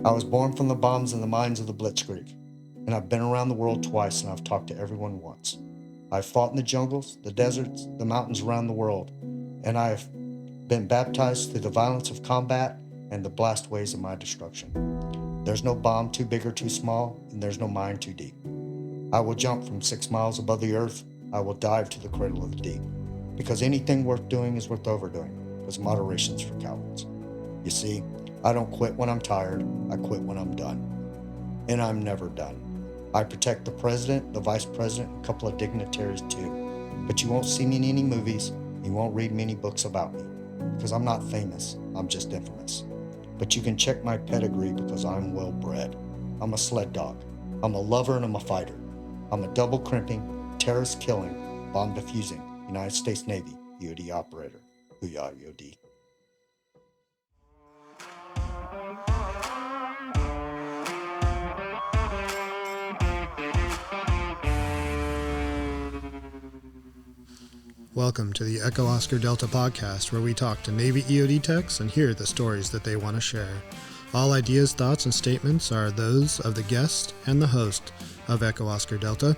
I was born from the bombs and the mines of the Blitzkrieg, and I've been around the world twice and I've talked to everyone once. I've fought in the jungles, the deserts, the mountains around the world, and I have been baptized through the violence of combat and the blast waves of my destruction. There's no bomb too big or too small, and there's no mine too deep. I will jump from 6 miles above the earth. I will dive to the cradle of the deep. Because anything worth doing is worth overdoing, because moderation's for cowards. You see, I don't quit when I'm tired, I quit when I'm done. And I'm never done. I protect the president, the vice president, and a couple of dignitaries too. But you won't see me in any movies, you won't read many books about me. Because I'm not famous, I'm just infamous. But you can check my pedigree because I'm well bred. I'm a sled dog. I'm a lover and I'm a fighter. I'm a double crimping, terrorist killing, bomb defusing, United States Navy EOD operator. Booyah, EOD. Welcome to the Echo Oscar Delta podcast, where we talk to Navy EOD techs and hear the stories that they want to share. All ideas, thoughts, and statements are those of the guest and the host of Echo Oscar Delta,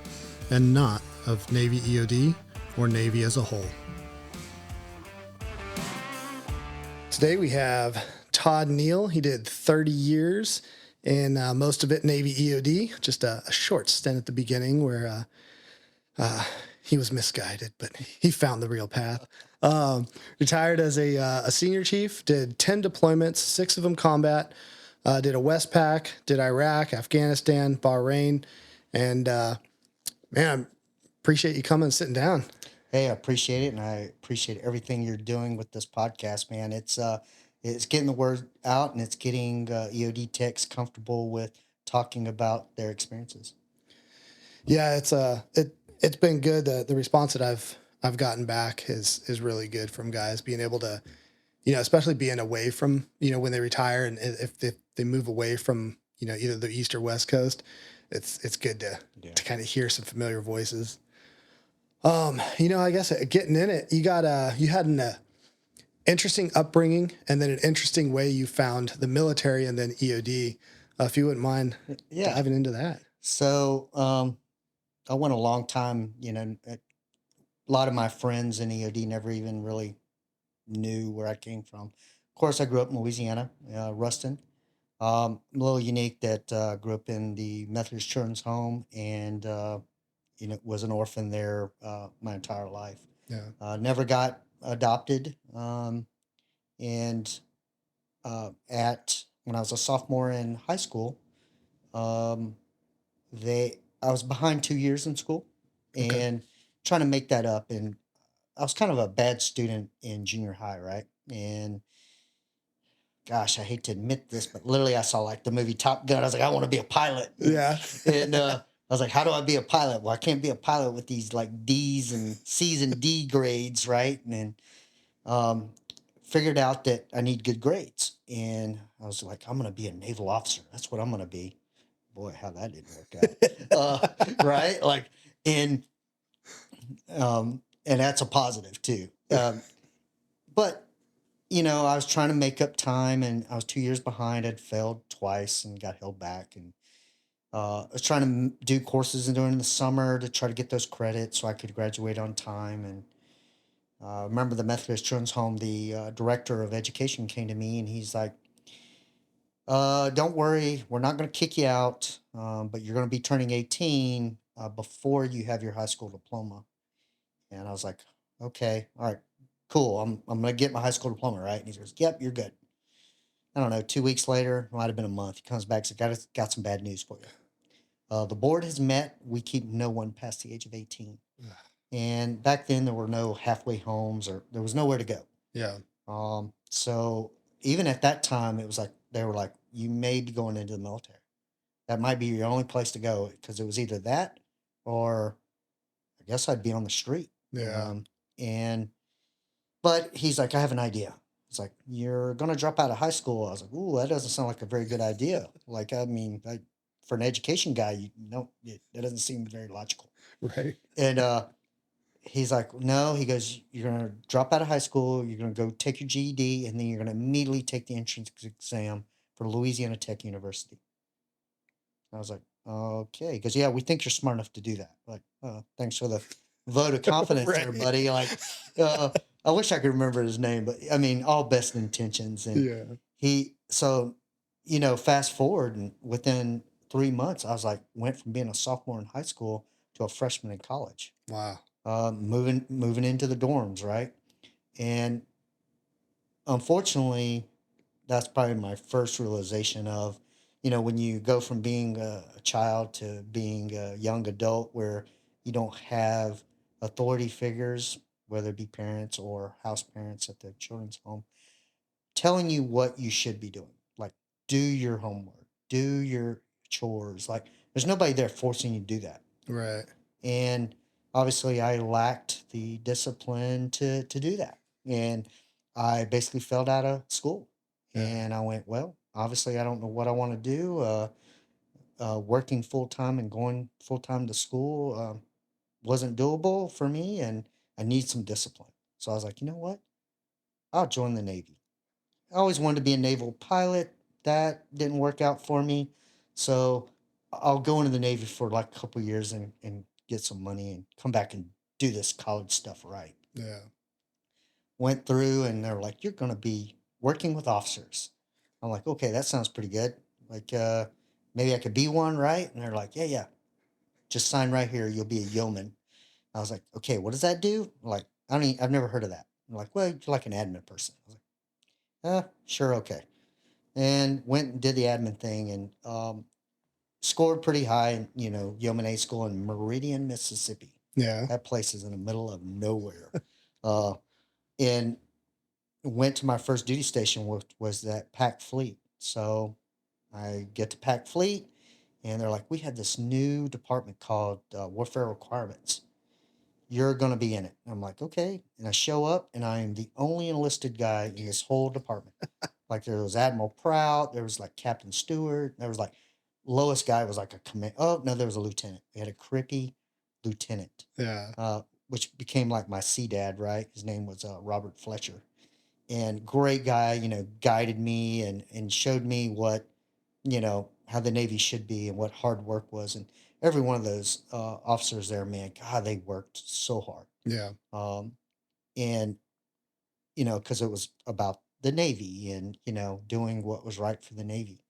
and not of Navy EOD or Navy as a whole. Today we have Tod Neal. He did 30 years, and most of it Navy EOD. Just a short stint at the beginning where he was misguided, but he found the real path. Retired as a senior chief, did 10 deployments, 6 of them combat, did a Westpac, did Iraq, Afghanistan, Bahrain, and man, appreciate you coming and sitting down. Hey, I appreciate it, and I appreciate everything you're doing with this podcast, man. It's getting the word out, and it's getting EOD techs comfortable with talking about their experiences. Yeah, it's been good. The response that I've gotten back is really good from guys being able to, especially being away from, when they retire and if they move away from, either the East or West Coast, it's good to kind of hear some familiar voices. I guess getting in it, you had an interesting upbringing and then an interesting way you found the military and then EOD. If you wouldn't mind diving into that. So I went a long time, a lot of my friends in EOD never even really knew where I came from. Of course, I grew up in Louisiana, Ruston. A little unique that grew up in the Methodist Children's Home and, was an orphan there my entire life. Yeah. Never got adopted. And when I was a sophomore in high school, um, I was behind 2 years in school and trying to make that up. And I was kind of a bad student in junior high, right? And gosh, I hate to admit this, but literally I saw like the movie Top Gun. I was like, I want to be a pilot. Yeah. And I was like, how do I be a pilot? Well, I can't be a pilot with these like D's and C's and D grades, right? And then figured out that I need good grades. And I was like, I'm going to be a naval officer. That's what I'm going to be. Boy, how that didn't work out. Right? Like, and that's a positive too. But I was trying to make up time and I was 2 years behind. I'd failed twice and got held back. And I was trying to do courses during the summer to try to get those credits so I could graduate on time. And remember the Methodist Children's Home, the director of education came to me and he's like, don't worry, we're not going to kick you out, but you're going to be turning 18 before you have your high school diploma. And I was like, okay, all right, cool. I'm going to get my high school diploma, right? And he goes, yep, you're good. I don't know, 2 weeks later, might have been a month. He comes back and says, got some bad news for you. The board has met. We keep no one past the age of 18. And back then there were no halfway homes or there was nowhere to go. Yeah. So even at that time, it was like, they were like, you may be going into the military. That might be your only place to go because it was either that or I guess I'd be on the street. Yeah. But he's like, I have an idea. He's like, you're going to drop out of high school. I was like, ooh, that doesn't sound like a very good idea. Like, I mean, for an education guy, that doesn't seem very logical. Right. And he's like, no, he goes, you're going to drop out of high school. You're going to go take your GED and then you're going to immediately take the entrance exam for Louisiana Tech University. I was like, okay, because yeah, we think you're smart enough to do that. Like, thanks for the vote of confidence there, Right. buddy. Like, uh, I wish I could remember his name, but I mean, all best intentions. And Yeah. so, fast forward, and within 3 months, I was like, went from being a sophomore in high school to a freshman in college, Wow. moving into the dorms, right? And unfortunately, that's probably my first realization of, when you go from being a child to being a young adult where you don't have authority figures, whether it be parents or house parents at the children's home, telling you what you should be doing. Like, do your homework, do your chores. Like, there's nobody there forcing you to do that. Right. And obviously, I lacked the discipline to do that. And I basically failed out of school. Yeah. And I went, well, obviously, I don't know what I want to do. Working full time and going full time to school wasn't doable for me. And I need some discipline. So I was like, you know what? I'll join the Navy. I always wanted to be a naval pilot. That didn't work out for me. So I'll go into the Navy for like a couple years and get some money and come back and do this college stuff right. Yeah. Went through and they're like, you're going to be working with officers. I'm like, okay, that sounds pretty good. Like, maybe I could be one, right? And they're like, yeah, yeah, just sign right here. You'll be a yeoman. I was like, okay, what does that do? Like, I've never heard of that. I'm like, well, you're like an admin person. I was like, sure, okay. And went and did the admin thing and scored pretty high in, Yeoman A school in Meridian, Mississippi. Yeah. That place is in the middle of nowhere. Uh, and went to my first duty station, which was that Pack Fleet. So I get to Pack Fleet, and they're like, we have this new department called Warfare Requirements. You're going to be in it. And I'm like, okay. And I show up, and I am the only enlisted guy in this whole department. Like there was Admiral Prout, there was like Captain Stewart, there was like lowest guy was like a command. Oh no, there was a lieutenant. We had a crippy lieutenant, Yeah. which became like my sea dad. Right, his name was Robert Fletcher, and great guy. Guided me and showed me what how the Navy should be and what hard work was. And every one of those officers there, man, God, they worked so hard. Yeah. Um, and because it was about the Navy and, doing what was right for the Navy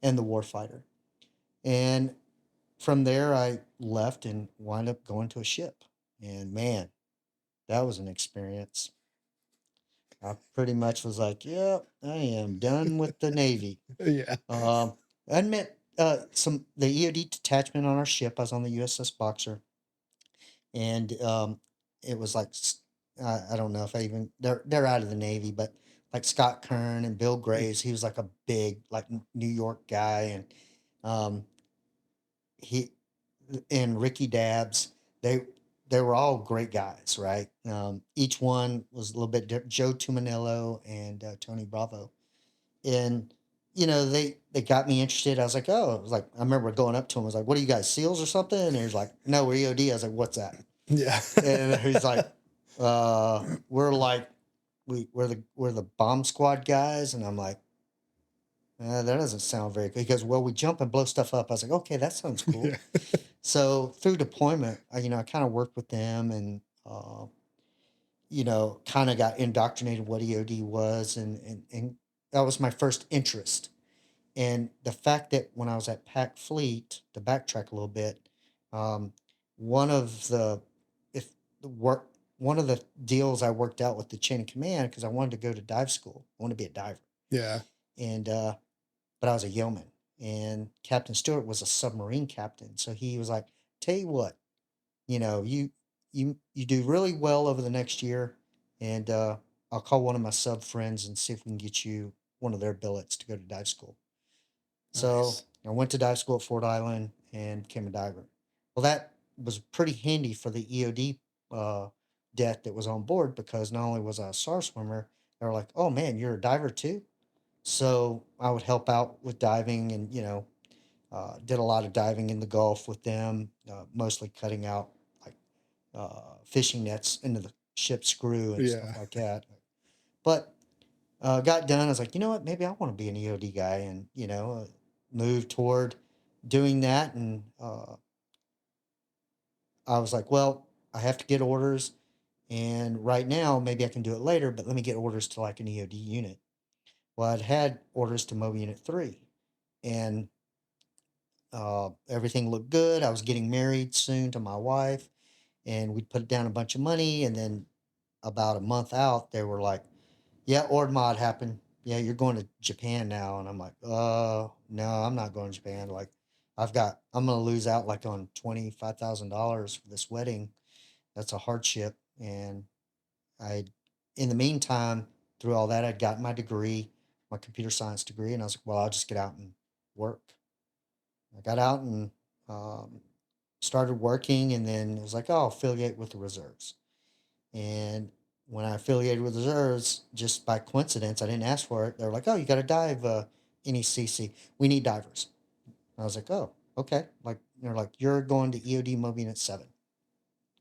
and the warfighter. And from there, I left and wound up going to a ship. And man, that was an experience. I pretty much was like, yep, I am done with the Navy. Yeah. I met the EOD detachment on our ship. I was on the USS Boxer. And it was like I don't know if I even they're out of the Navy, but like Scott Kern and Bill Graves, he was like a big like New York guy, and um, he and Ricky Dabbs, they were all great guys, right? Each one was a little bit different. Joe Tumanello and Tony Bravo, and they got me interested. I was like, oh, I was like, I remember going up to him. I was like, what are you guys, SEALs or something? And he was like, no, we're EOD. I was like, what's that? Yeah. And he's like, we're like, we're the bomb squad guys. And I'm like, that doesn't sound very good. He goes, well, we jump and blow stuff up. I was like, okay, that sounds cool. Yeah. So through deployment, I kind of worked with them and, kind of got indoctrinated what EOD was. And that was my first interest. And the fact that when I was at Pac Fleet, to backtrack a little bit, um, one of the if the work one of the deals I worked out with the chain of command because I wanted to go to dive school. I wanted to be a diver, Yeah. and but I was a yeoman, and Captain Stewart was a submarine captain, so he was like, "Tell you what, you do really well over the next year, and I'll call one of my sub friends and see if we can get you one of their billets to go to dive school." So Nice. I went to dive school at Fort Island and became a diver. Well, that was pretty handy for the EOD uh, deck that was on board because not only was I a SAR swimmer, they were like, "Oh man, you're a diver too." So I would help out with diving and did a lot of diving in the Gulf with them, mostly cutting out like fishing nets into the ship's screw and stuff Yeah. like that. But got done. I was like, you know what? Maybe I want to be an EOD guy, and moved toward doing that. And I was like, well, I have to get orders, and right now maybe I can do it later, but let me get orders to like an EOD unit. Well, I'd had orders to Mob Unit 3, and everything looked good. I was getting married soon to my wife, and we'd put down a bunch of money. And then about a month out, they were like, yeah, Ord Mod happened. Yeah, you're going to Japan now. And I'm like, no, I'm not going to Japan. Like, I'm going to lose out like on $25,000 for this wedding. That's a hardship. And I, in the meantime, through all that, I'd gotten my degree, my computer science degree. And I was like, well, I'll just get out and work. I got out and um, started working. And then it was like, oh, I'll affiliate with the reserves. And when I affiliated with reserves, just by coincidence, I didn't ask for it. They were like, "Oh, you got to dive NECC. We need divers." And I was like, "Oh, okay." Like they're like, "You're going to EOD Mob Unit 7."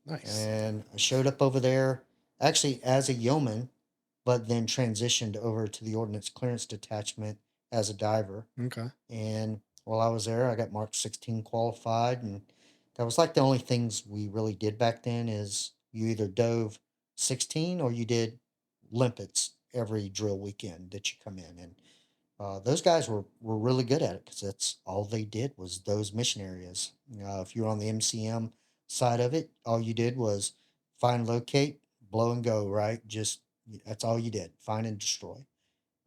Nice. And I showed up over there actually as a yeoman, but then transitioned over to the Ordnance Clearance Detachment as a diver. Okay. And while I was there, I got Mark 16 qualified, and that was like the only things we really did back then is you either dove 16 or you did limpets every drill weekend that you come in. And those guys were really good at it because that's all they did was those mission areas. If you were on the MCM side of it, all you did was find, locate, blow and go, right? Just that's all you did, find and destroy.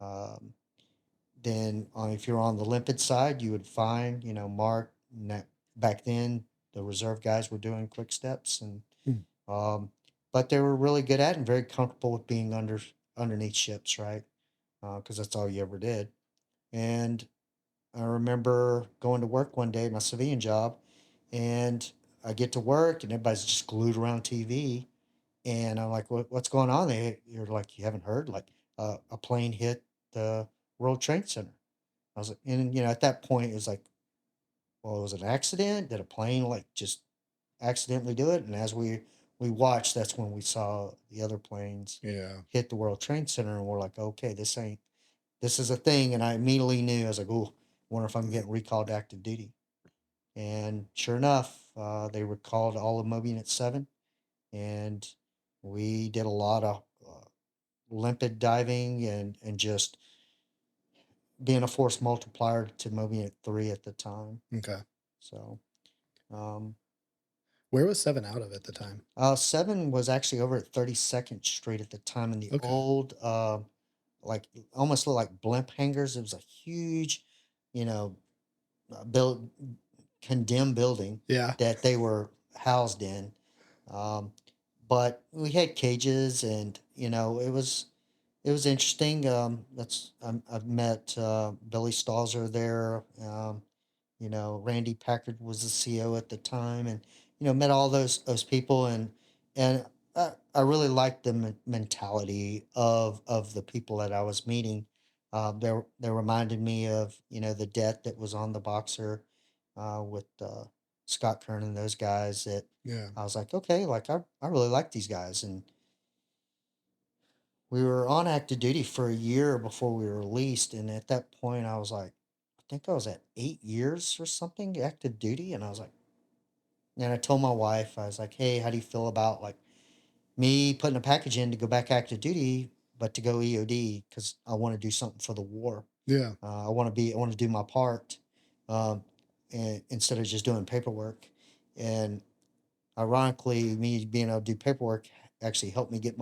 Um, then if you're on the limpid side, you would find, Mark, back then the reserve guys were doing quick steps and Hmm. um, but they were really good at it and very comfortable with being underneath ships, right? Because that's all you ever did. And I remember going to work one day, my civilian job, and I get to work and everybody's just glued around TV. And I'm like, what's going on? You're like, you haven't heard? Like, a plane hit the World Trade Center. I was like, and at that point, it was like, well, it was an accident. Did a plane like just accidentally do it? And as we watched, that's when we saw the other planes Yeah. hit the World Trade Center, and we're like, okay, this is a thing. And I immediately knew I was like, oh, wonder if I'm getting recalled to active duty. And sure enough, they recalled all of Moby Unit 7, and we did a lot of limpid diving and just being a force multiplier to Moby Unit 3 at the time. Okay. So, um, Where was 7 out of at the time? 7 was actually over at 32nd Street at the time in the Okay. old, like almost looked like blimp hangars. It was a huge, you know, build condemned building Yeah. that they were housed in. Um, but we had cages, and it was interesting. I've met Billy Stalzer there. Randy Packard was the CEO at the time, and met all those people, and I really liked the mentality of the people that I was meeting. They reminded me of the debt that was on the Boxer with Scott Kern and those guys. That Yeah. I was like, okay, like I really like these guys, and we were on active duty for a year before we were released. And at that point, I was like, I think I was at 8 years or something active duty. And I was like, and I told my wife, I was like, hey, how do you feel about like me putting a package in to go back active duty, but to go EOD because I want to do something for the war. Yeah. I want to do my part, um, and instead of just doing paperwork. And ironically, me being able to do paperwork actually helped me get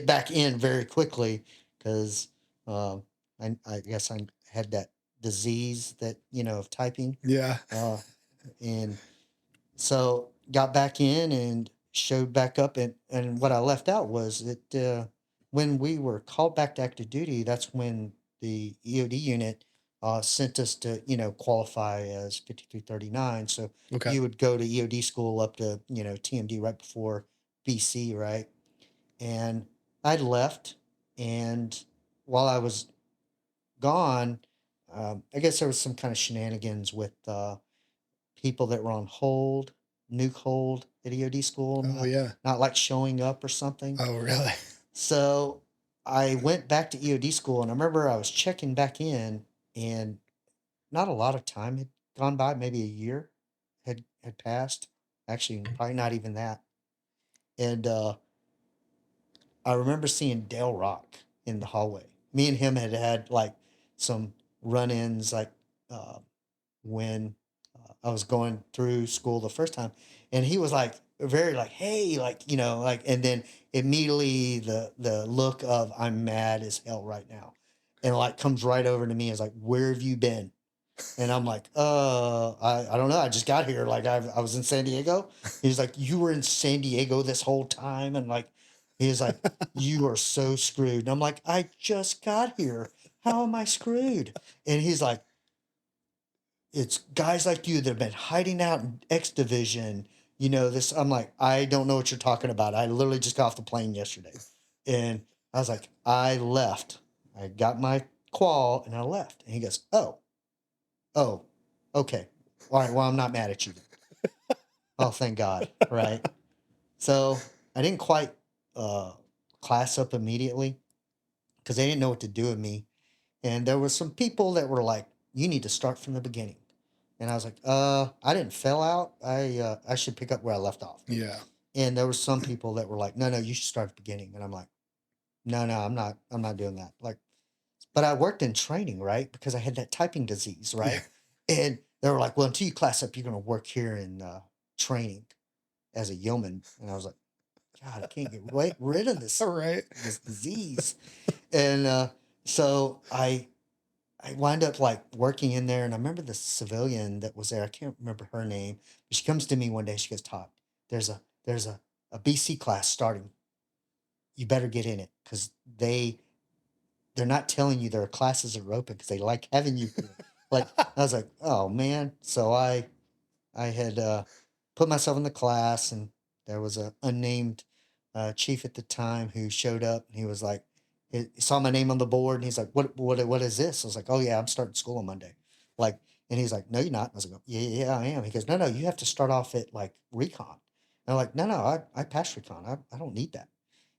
back in very quickly because um, I guess I had that disease that of typing, Yeah. uh, and so got back in and showed back up. And what I left out was that when we were called back to active duty, that's when the EOD unit sent us to qualify as 5339. So Okay. you would go to EOD school up to TMD right before BC, right? And I'd left, and while I was gone, I guess there was some kind of shenanigans with people that were on hold, nuke hold at EOD school, Oh, not yeah. not like showing up or something. Oh, really? So I went back to EOD school, and I remember I was checking back in, and not a lot of time had gone by, maybe a year had passed. Actually, probably not even that. And I remember seeing Dale Rock in the hallway. Me and him had like some run-ins, like uh, when I was going through school the first time, and he was like very like, "Hey," like like, and then immediately the look of "I'm mad as hell right now," and like comes right over to me. Is like, "Where have you been?" And I'm like, I don't know. I just got here. Like I was in San Diego. He's like, "You were in San Diego this whole time," and like he's like, "You are so screwed." And I'm like, "I just got here. How am I screwed?" And he's like, "It's guys like you that have been hiding out in X division. This." I'm like, "I don't know what you're talking about. I literally just got off the plane yesterday." And I was like, "I left. I got my qual and I left." And he goes, "Oh, okay. All right. Well, I'm not mad at you then." Oh, thank God. Right. So I didn't quite uh, class up immediately because they didn't know what to do with me. And there were some people that were like, "You need to start from the beginning." And I was like, I didn't fail out. I should pick up where I left off." Yeah. And there were some people that were like, "No, you should start at the beginning." And I'm like, "No, I'm not doing that." Like, but I worked in training, right? Because I had that typing disease, Yeah. right? And they were like, "Well, until you class up, you're going to work here in training as a yeoman." And I was like, "God, I can't get rid of All this right. this disease." And so I wind up like working in there, and I remember the civilian that was there. I can't remember her name, but she comes to me one day. She goes, "Todd, there's a BC class starting. You better get in it because they're not telling you their classes are open because they like having you here." Like I was like, "Oh man!" So I had put myself in the class, and there was a unnamed chief at the time who showed up, and he was like, he saw my name on the board, and he's like, "What is this?" I was like, "Oh yeah, I'm starting school on Monday." Like, and he's like, "No, you're not." I was like, "Yeah, I am." He goes, "No, you have to start off at like recon." And I'm like, "No, I passed recon. I don't need that."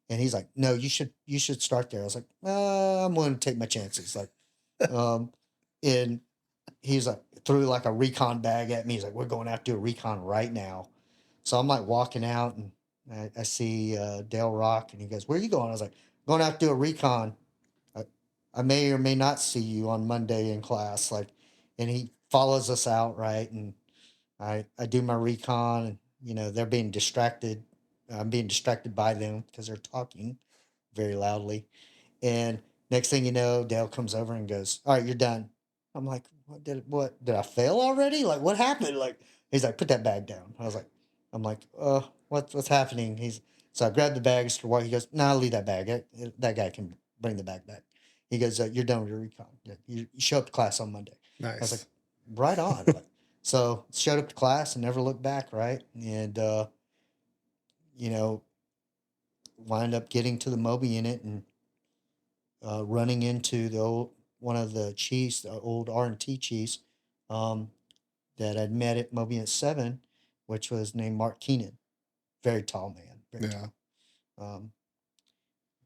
And he's like, "No, you should start there." I was like, I'm willing to take my chances." Like, um, and he's like threw like a recon bag at me. He's like, "We're going out to do a recon right now." So I'm like walking out, and I see Dale Rock, and he goes, "Where are you going?" I was like, "Going out to do a recon. I, I may or may not see you on Monday in class." Like, and he follows us out, right? And I do my recon, and they're being distracted. I'm being distracted by them because they're talking very loudly. And next thing you know, Dale comes over and goes, "All right, you're done." I'm like, "What did I fail already? Like, what happened?" Like, he's like, "Put that bag down." I'm like, what's happening?" So I grabbed the bag. He goes, "No, leave that bag. That guy can bring the bag back." He goes, "You're done with your recon. Yeah, you show up to class on Monday." I was like, Nice. "Right on." Like, so showed up to class and never looked back, right? And you know, wind up getting to the Moby unit and running into one of the chiefs, the old R&T chiefs, um, that I'd met at Mobius 7, which was named Mark Keenan. Very tall man, very Yeah. tall. Um,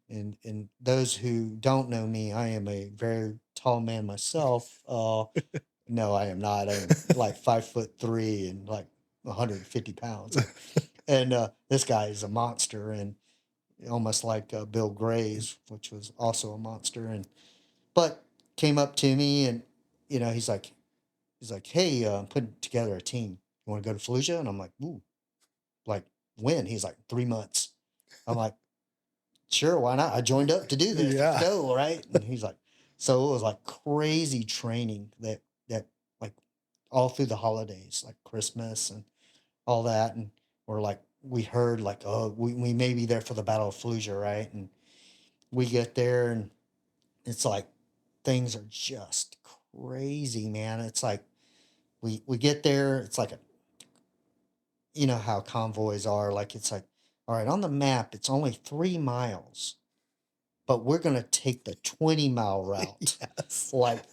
and those who don't know me, I am a very tall man myself. No, I am not. I am like 5'3" and like 150 pounds. Like, and this guy is a monster, and almost like Bill Gray's, which was also a monster. And but came up to me, and he's like, "Hey, I'm putting together a team. You want to go to Fallujah?" And I'm like, "Ooh, like when?" He's like, "3 months." I'm like, "Sure, why not? I joined up to do this. Let's Yeah. go." Right. And he's like, so it was like crazy training that like all through the holidays, like Christmas and all that. And we heard like, "Oh, we may be there for the Battle of Fallujah," right? And we get there, and it's like things are just crazy, man. It's like we get there. It's like how convoys are. Like it's like, all right, on the map, it's only 3 miles, but we're gonna take the 20-mile route. Yes. Like,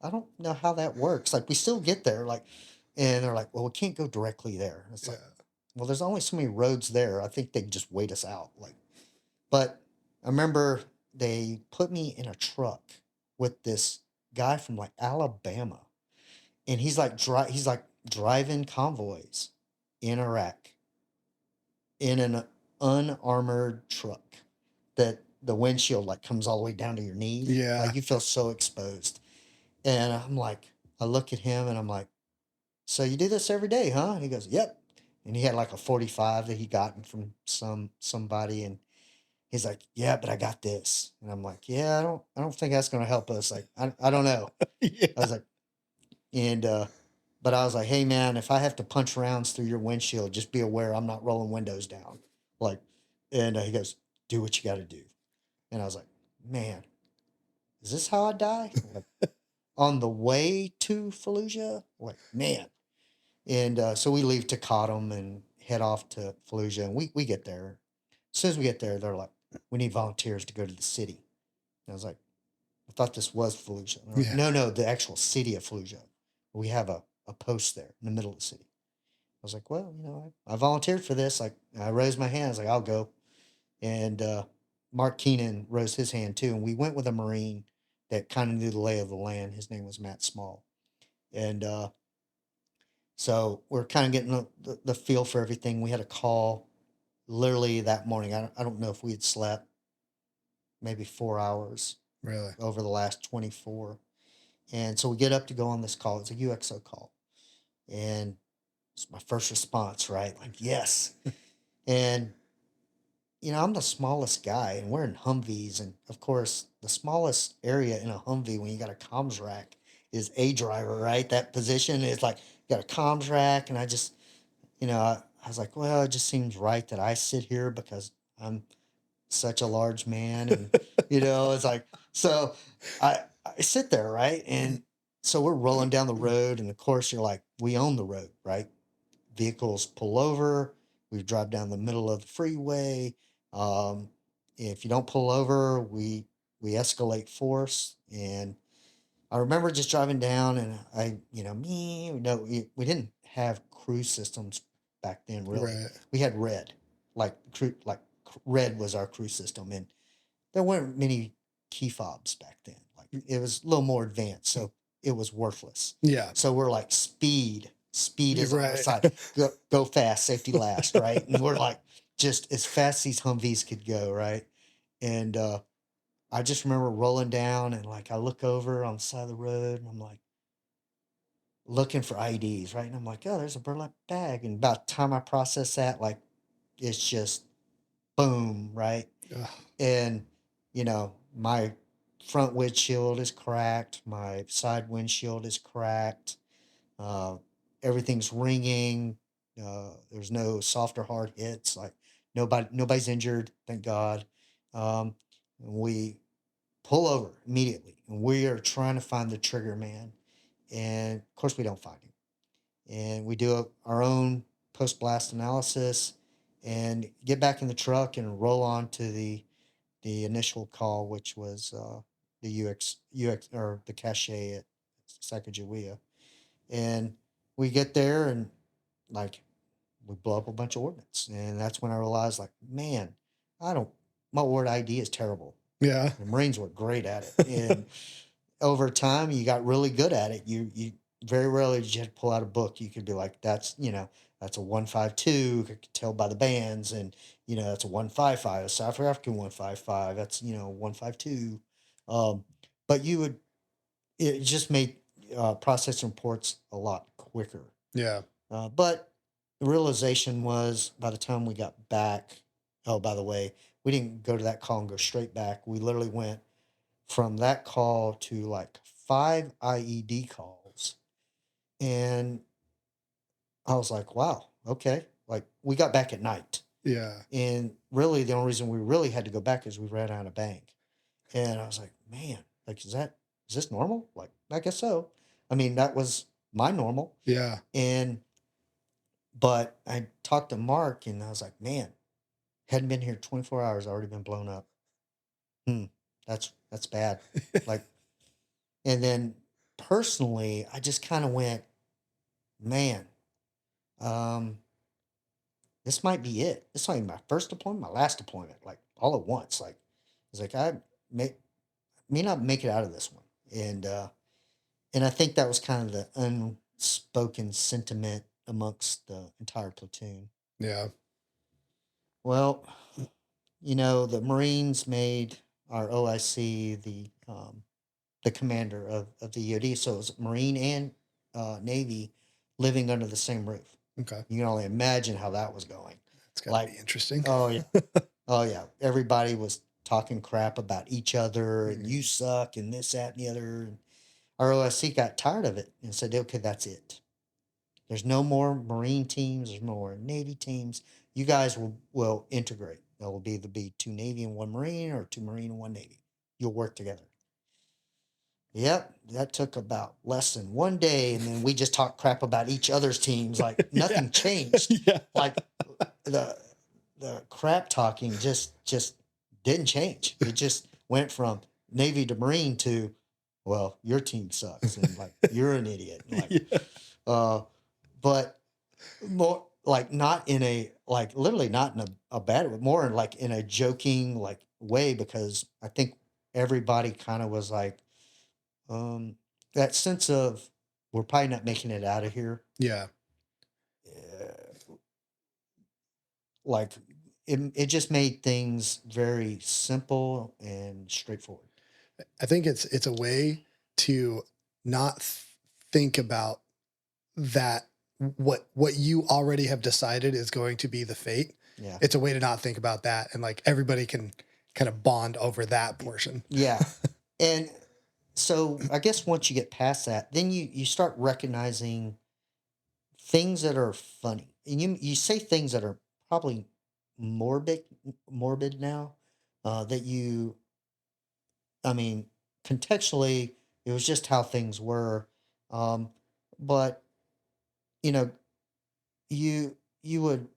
I don't know how that works. Like we still get there, like, and they're like, "Well, we can't go directly there." And it's Yeah. like, well, there's only so many roads there. I think they can just wait us out. Like, but I remember. they put me in a truck with this guy from like Alabama, and he's like driving convoys in Iraq in an unarmored truck that the windshield like comes all the way down to your knees. Yeah. Like you feel so exposed. And I'm like, I look at him and I'm like, so you do this every day, huh? And he goes, yep. And he had like a 45 that he gotten from somebody, and he's like, yeah, but I got this. And I'm like, yeah, I don't think that's gonna help us. Like, I don't know. I Yeah. was like, and but I was like, hey man, if I have to punch rounds through your windshield, just be aware I'm not rolling windows down. Like, and he goes, do what you got to do. And I was like, man, is this how I die? Like on the way to Fallujah? Like, man. And so we leave Taqadum and head off to Fallujah, and we get there. As soon as we get there, they're like, we need volunteers to go to the city. And I was like, I thought this was Fallujah. And they're like, Yeah. no, the actual city of Fallujah. We have a post there in the middle of the city. I was like, well, I volunteered for this. Like, I raised my hand. I was like, I'll go. And Mark Keenan rose his hand too. And we went with a Marine that kind of knew the lay of the land. His name was Matt Small. And so we're kind of getting the feel for everything. We had a call literally that morning. I don't know if we had slept maybe 4 hours Really. over the last 24. And so we get up to go on this call. It's a UXO call. And it's my first response, right? Like, yes. And, I'm the smallest guy, and we're in Humvees. And of course, the smallest area in a Humvee when you got a comms rack is a driver, right? That position is like, you got a comms rack. And I was like, well, it just seems right that I sit here because I'm such a large man. And, it's like, so I sit there, right? And so we're rolling down the road. And of course, you're like, we own the road, right? Vehicles pull over. We drive down the middle of the freeway. Um, if you don't pull over, we escalate force. And I remember just driving down, and we didn't have cruise systems back then. Really, Right. we had red, like red was our cruise system, and there weren't many key fobs back then. Like it was a little more advanced, so it was worthless. Yeah. So we're like speed You're is on our right. side. Go fast, safety last, right? And we're like just as fast as these Humvees could go, right? And I just remember rolling down, and like I look over on the side of the road, and I'm like looking for IDs, right? And I'm like, oh, there's a burlap bag. And about the time I process that, like it's just boom, right? Ugh. And my front windshield is cracked, my side windshield is cracked, uh, everything's ringing. There's no soft or hard hits. Like nobody's injured, thank God. We pull over immediately, and we are trying to find the trigger man, and of course we don't find him. And we do our own post blast analysis, and get back in the truck and roll on to the initial call, which was the UX or the cache at Sacagawea. And we get there, and like we blow up a bunch of ordnance. And that's when I realized, like, man, I don't, my word ID is terrible. Yeah. The Marines were great at it. And over time, you got really good at it. You very rarely did you have to pull out a book. You could be like, that's a 152. I could tell by the bands, and that's a 155, a South African 155. That's 152. Um, but it just made processing reports a lot quicker. Yeah. But the realization was by the time we got back, oh, by the way, we didn't go to that call and go straight back. We literally went from that call to like 5 IED calls. And I was like, wow, okay. Like we got back at night. Yeah. And really the only reason we really had to go back is we ran out of bank. And I was like, man, like, is this normal? Like, I guess so. I mean, that was my normal. Yeah. And, but I talked to Mark, and I was like, man, hadn't been here 24 hours, already been blown up. Hmm. That's bad. Like, and then personally, I just kind of went, man, um, this might be it. This might be my first deployment, my last deployment, like all at once. Like, it's like may not make it out of this one. And I think that was kind of the unspoken sentiment amongst the entire platoon. Yeah. Well, the Marines made our OIC the commander of the EOD, so it was Marine and Navy living under the same roof. Okay. You can only imagine how that was going. It's got to Like, be interesting. oh yeah, oh yeah, everybody was talking crap about each other, and you suck, and this, that, and the other. And our OIC got tired of it and said, "Okay, that's it. There's no more Marine teams. There's no more Navy teams. You guys will integrate. There will either be 2 Navy and 1 Marine, or 2 Marine and 1 Navy. You'll work together." Yep, that took about less than 1 day, and then we just talked crap about each other's teams. Like Yeah. nothing changed. Yeah. Like the crap talking just didn't change. It just went from Navy to Marine to, well, your team sucks, and like you're an idiot. And, like, Yeah. but more like not in a like literally not in a bad way, more in like in a joking like way, because I think everybody kind of was like, that sense of we're probably not making it out of here. Yeah. uh, like it just made things very simple and straightforward. I think it's a way to not think about that what you already have decided is going to be the fate. Yeah. It's a way to not think about that, and like everybody can kind of bond over that portion. Yeah. And so I guess once you get past that, then you start recognizing things that are funny. And you say things that are probably morbid morbid now, that you I mean, contextually, it was just how things were. But you know, you would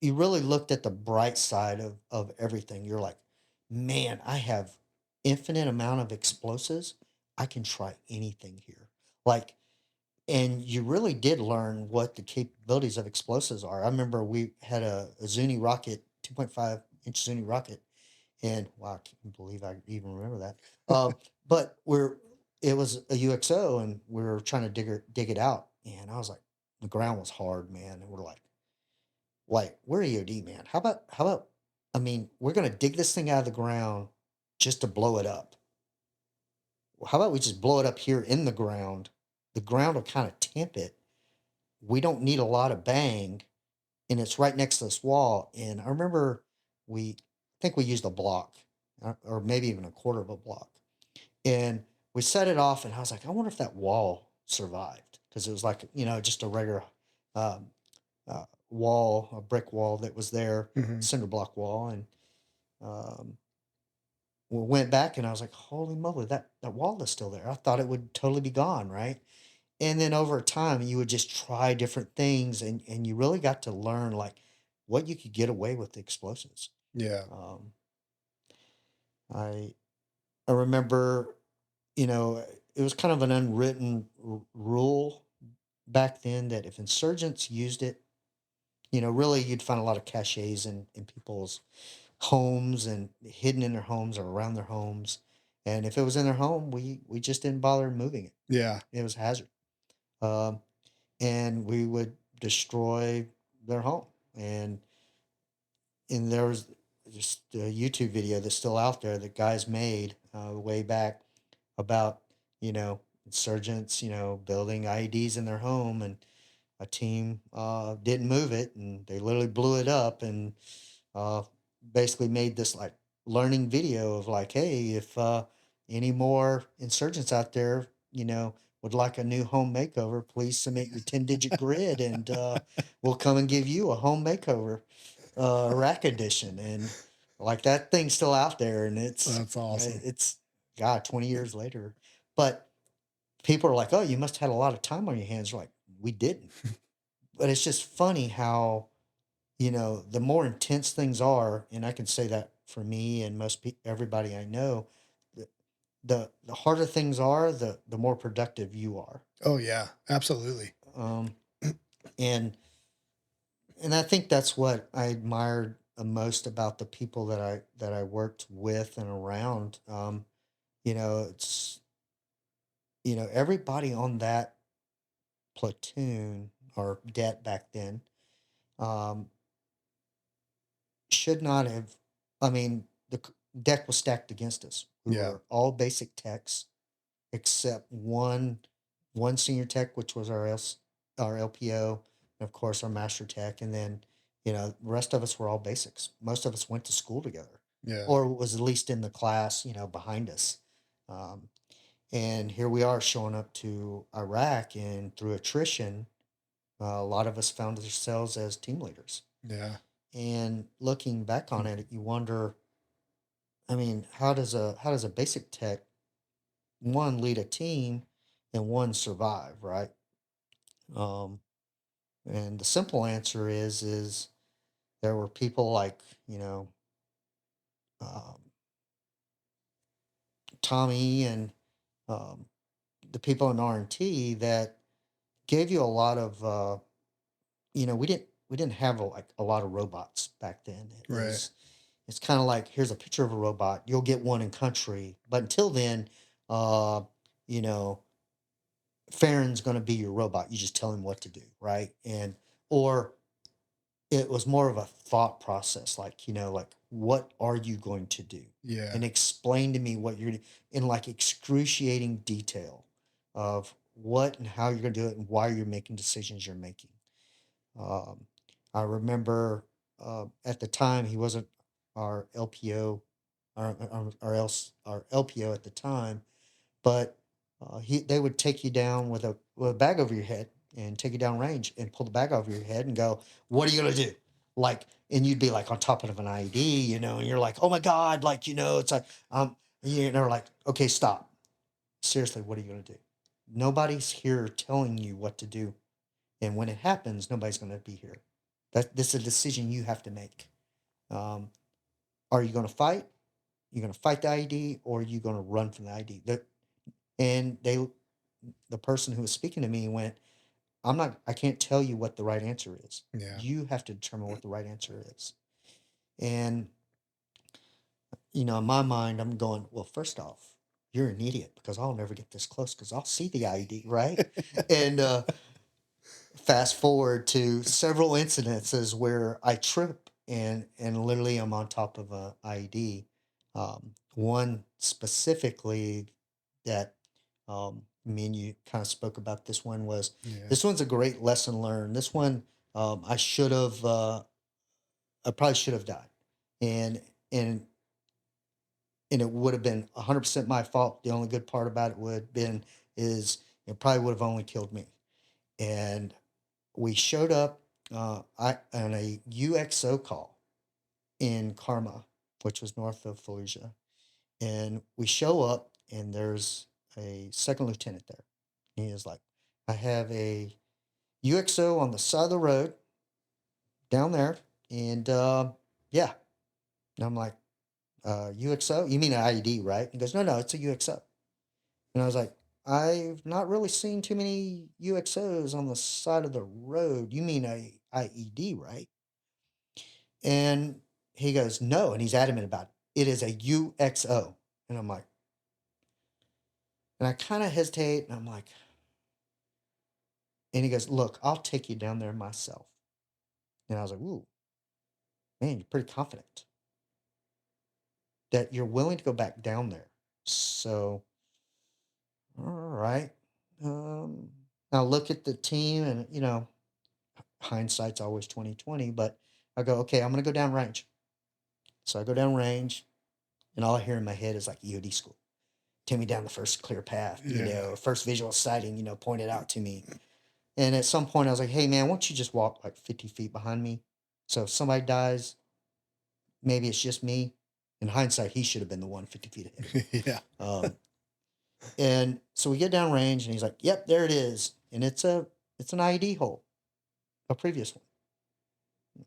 you really looked at the bright side of everything. You're like, man, I have infinite amount of explosives. I can try anything here. Like, and you really did learn what the capabilities of explosives are. I remember we had a Zuni rocket, 2.5-inch Zuni rocket, and wow, I can't believe I even remember that. But it was a UXO, and we were trying to dig it out, and I was like, the ground was hard, man, and we're like we're EOD, man. How about? I mean, we're gonna dig this thing out of the ground just to blow it up. How about we just blow it up here in the ground? The ground will kind of temp it. We don't need a lot of bang, and it's right next to this wall. And I remember I think we used a block, or maybe even a quarter of a block, and we set it off. And I was like, I wonder if that wall survived, because it was like just a regular um, wall, a brick wall that was there, Mhm. cinder block wall, and um, we went back, and I was like, holy moly, that wall is still there. I thought it would totally be gone, right? And then over time, you would just try different things, and you really got to learn like what you could get away with the explosives. Yeah. Um, I I remember, it was kind of an unwritten rule back then that if insurgents used it, really you'd find a lot of caches in people's homes, and hidden in their homes or around their homes. And if it was in their home, we just didn't bother moving it. Yeah. It was a hazard. Um, and we would destroy their home. And there was just a YouTube video that's still out there that guys made way back about insurgents building IEDs in their home, and a team didn't move it, and they literally blew it up, and uh, basically made this like learning video of like, hey, if any more insurgents out there, would like a new home makeover, please submit your 10-digit grid, and we'll come and give you a home makeover rack edition. And like that thing's still out there, and That's awesome. it's God, 20 years later. But people are like, oh, you must have had a lot of time on your hands. We're like, we didn't. But it's just funny how the more intense things are, and I can say that for me and everybody I know, the, the harder things are, the more productive you are. Oh yeah, absolutely. Um, and and I think that's what I admired most about the people that I worked with and around. It's everybody on that platoon or det back then um, should not have. I mean, deck was stacked against us. We Yeah. were all basic techs except one senior tech, which was our LPO, and of course our master tech, and then the rest of us were all basics. Most of us went to school together, Yeah. or was at least in the class, behind us. Um, and here we are showing up to Iraq, and through attrition, a lot of us found ourselves as team leaders. Yeah. And looking back on it, you wonder, I mean, how does a basic tech one lead a team and one survive, right? Um, and the simple answer is there were people like um, Tommy and um, the people in R&T that gave you a lot of we didn't have a lot of robots back then. Right. It's kind of like, here's a picture of a robot, you'll get one in country, but until then, uh, you know Farron's going to be your robot. You just tell him what to do, right? And or it was more of a thought process, like like, what are you going to do, Yeah. and explain to me what you're in, like, excruciating detail of what and how you're going to do it and why you're making decisions you're making. Um, I remember at the time he wasn't our LPO, our LPO at the time, but they would take you down with a bag over your head and take you down range and pull the bag over your head and go, "What are you gonna do?" Like, and you'd be like on top of an IED, and you're like, "Oh my god!" Like, it's like, they're like, "Okay, stop. Seriously, what are you gonna do?" Nobody's here telling you what to do, and when it happens, nobody's gonna be here. This is a decision you have to make. Um, are you gonna fight? You're gonna fight the IED, or are you gonna run from the IED? And the person who was speaking to me went, I can't tell you what the right answer is. Yeah. You have to determine what the right answer is. And, in my mind, I'm going, well, first off, you're an idiot, because I'll never get this close because I'll see the IED, right? And fast forward to several incidences where I trip and literally I'm on top of a IED. One specifically that me and you kind of spoke about, Yeah. this one's a great lesson learned. This one, I probably should have died, and and and it would have been 100% my fault. The only good part about it would have been is it probably would have only killed me. And we showed up on a UXO call in Karma, which was north of Fallujah. And we show up, and there's a second lieutenant there. He is like, I have a UXO on the side of the road down there. And yeah. And I'm like, UXO? You mean an IED, right? He goes, no, no, it's a UXO. And I was like, I've not really seen too many UXOs on the side of the road. You mean a IED, right? And he goes, no. And he's adamant about it. It is a UXO. And I'm like, and I kind of hesitate. And I'm like, and he goes, look, I'll take you down there myself. And I was like, ooh, man, you're pretty confident that you're willing to go back down there. So, all right. Um, now look at the team, and hindsight's always 2020, but I go, okay, I'm gonna go down range. So I go down range, and all I hear in my head is like EOD school. Take me down the first clear path, Yeah. first visual sighting, pointed out to me. And at some point I was like, hey man, why don't you just walk like 50 feet behind me? So if somebody dies, maybe it's just me. In hindsight, he should have been the one 50 feet ahead. Yeah. Um, and so we get down range, and he's like, yep, there it is. And it's an IED hole, a previous one.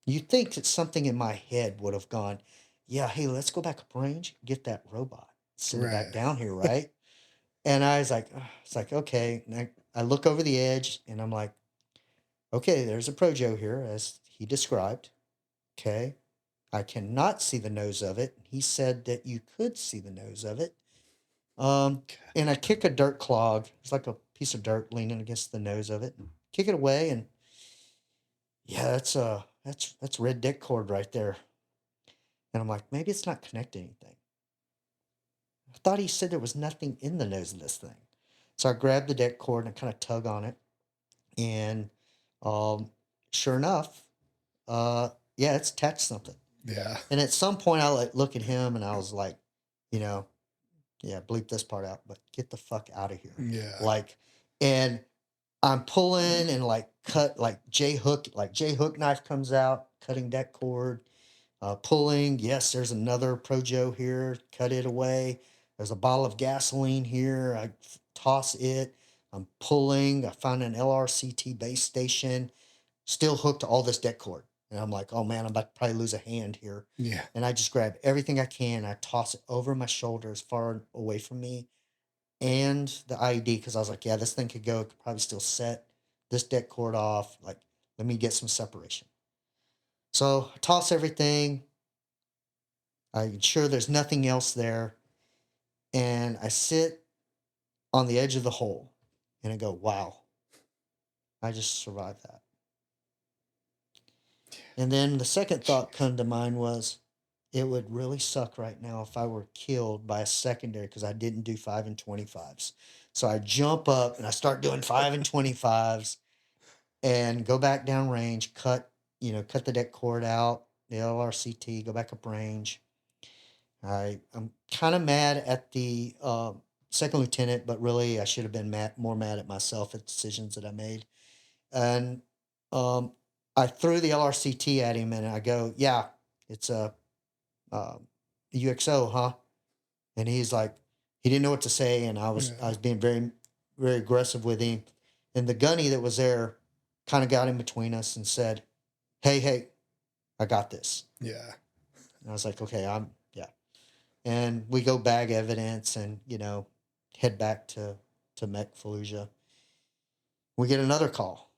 You'd think that something in my head would have gone, yeah, hey, let's go back up range, get that robot, send it back Right. down here, right? And I was like, "Ugh," it's like, okay. And I look over the edge, and I'm like, okay, there's a Projo here, as he described. Okay. I cannot see the nose of it. He said that you could see the nose of it. And I kick a dirt clog. It's like a piece of dirt leaning against the nose of it. And kick it away, and yeah, that's red deck cord right there. And I'm like, maybe it's not connecting anything. I thought he said there was nothing in the nose of this thing. So I grabbed the deck cord and I kind of tug on it, and um, sure enough, yeah, it's attached to something. Yeah. And at some point, I like look at him and I was like, you know, yeah, bleep this part out, but get the fuck out of here. Yeah. Like, and I'm pulling and like cut J hook knife comes out, cutting deck cord, pulling. Yes, there's another Pro Joe here. Cut it away. There's a bottle of gasoline here. I toss it. I'm pulling. I found an LRCT base station, still hooked to all this deck cord. And I'm like, oh man, I'm about to probably lose a hand here. Yeah. And I just grab everything I can. I toss it over my shoulder as far away from me and the IED, because I was like, yeah, this thing could go. It could probably still set this deck cord off. Like, let me get some separation. So I toss everything. I ensure there's nothing else there. And I sit on the edge of the hole and I go, wow, I just survived that. And then the second thought come to mind was, it would really suck right now if I were killed by a secondary because I didn't do 5 and 25s. So I jump up and I start doing 5 and 25s and go back down range, cut the deck cord out, the LRCT, go back up range. I'm kind of mad at the second lieutenant, but really I should have been more mad at myself at decisions that I made. And um, I threw the LRCT at him and I go, yeah, it's a UXO, huh? And he's like, he didn't know what to say, and I was being very, very aggressive with him. And the gunny that was there kind of got in between us and said, hey, I got this. Yeah. And I was like, okay, yeah. And we go bag evidence and, head back to Mech Fallujah. We get another call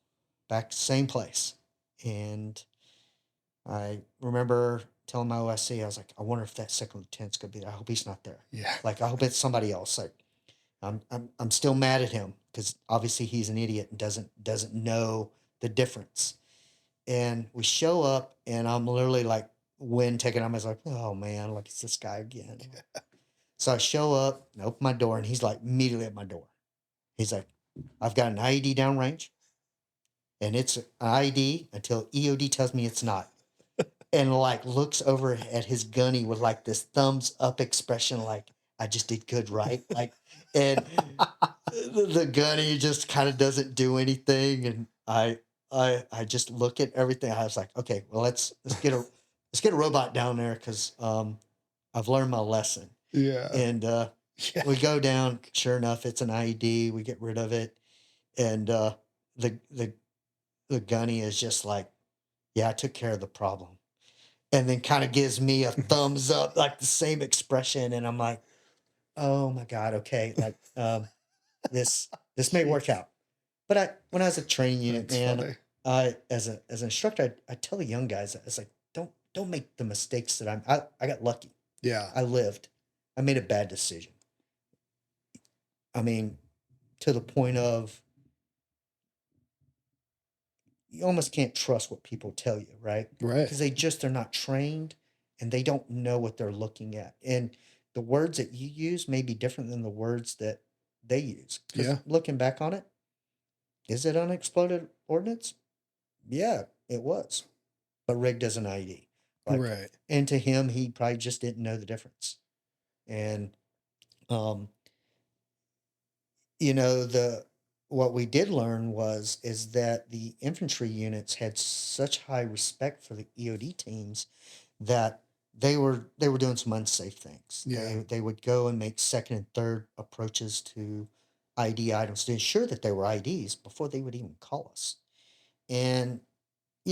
back to the same place. And I remember telling my OSC, I was like, I wonder if that second lieutenant's gonna be there. I hope he's not there. Yeah. Like, I hope it's somebody else. Like, I'm still mad at him because obviously he's an idiot and doesn't know the difference. And we show up, and I'm literally like, wind taking on. I was like, oh man, like it's this guy again. Yeah. So I show up and open my door, and he's like immediately at my door. He's like, I've got an IED downrange, and it's an IED until EOD tells me it's not. And like looks over at his gunny with like this thumbs up expression, like I just did good, right? Like, and the gunny just kind of doesn't do anything, and I just look at everything. I was like, okay, well let's get a robot down there because I've learned my lesson. Yeah. And Yeah. we go down. Sure enough, it's an IED. We get rid of it, and the the gunny is just like, yeah, I took care of the problem. And then kind of gives me a thumbs up, like the same expression. And I'm like, oh my God, okay. Like this may work out. But when I was a training unit, That's man, funny. as an instructor, I tell the young guys, it's like, don't make the mistakes that I got lucky. Yeah. I lived. I made a bad decision. I mean, to the point of you almost can't trust what people tell you, right? Right. Because they're not trained and they don't know what they're looking at. And the words that you use may be different than the words that they use. Because Yeah. looking back on it, is it unexploded ordnance? Yeah, it was. But rigged as an ID. Like, Right. and to him, he probably just didn't know the difference. And um, the what we did learn is that the infantry units had such high respect for the EOD teams that they were doing some unsafe things. Yeah. They would go and make second and third approaches to ID items to ensure that they were IDs before they would even call us. And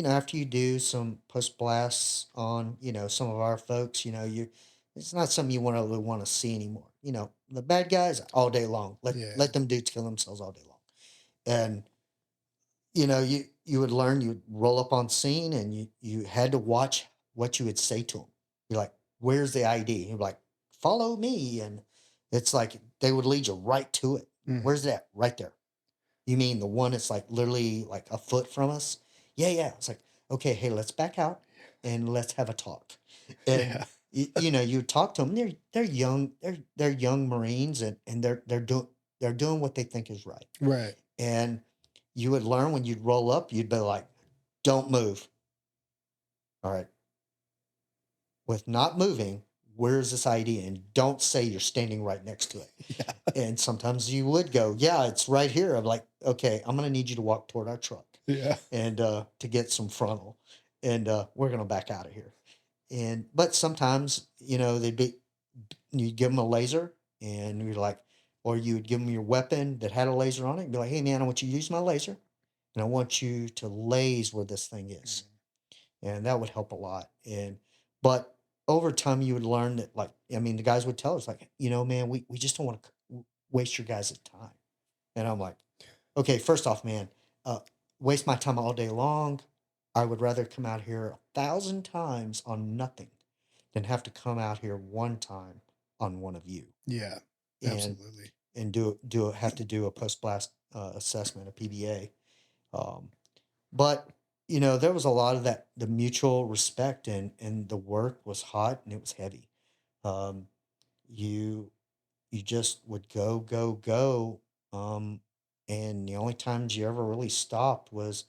after you do some post blasts on some of our folks, you it's not something you want to see anymore. The bad guys all day long. Let Yeah. let them dudes kill themselves all day long. And you would learn, you'd roll up on scene and you had to watch what you would say to them. You're like, where's the ID? You're like, follow me. And it's like they would lead you right to it. Mhm. Where's that? Right there. You mean the one that's like literally like a foot from us? Yeah, yeah. It's like, okay, hey, let's back out and let's have a talk. And Yeah. you talk to them. They're young. They're young Marines, and they're doing what they think is right. Right. And you would learn when you'd roll up, you'd be like, don't move. All right. With not moving, where's this ID? And don't say you're standing right next to it. Yeah. And sometimes you would go, yeah, it's right here. I'm like, okay, I'm going to need you to walk toward our truck Yeah. and to get some frontal. And we're going to back out of here. But sometimes, you'd give them a laser and you're like, or you would give them your weapon that had a laser on it and be like, hey, man, I want you to use my laser and I want you to laze where this thing is. And that would help a lot. But over time, you would learn that, like, I mean, the guys would tell us, like, man, we just don't want to waste your guys' time. And I'm like, okay, first off, man, uh, waste my time all day long. I would rather come out here 1,000 times on nothing than have to come out here one time on one of you Yeah. and Absolutely. have to do a post blast assessment, a PBA. Um, but there was a lot of that, the mutual respect, and the work was hot and it was heavy. Um, you you just would go, go, go. Um, and the only times you ever really stopped was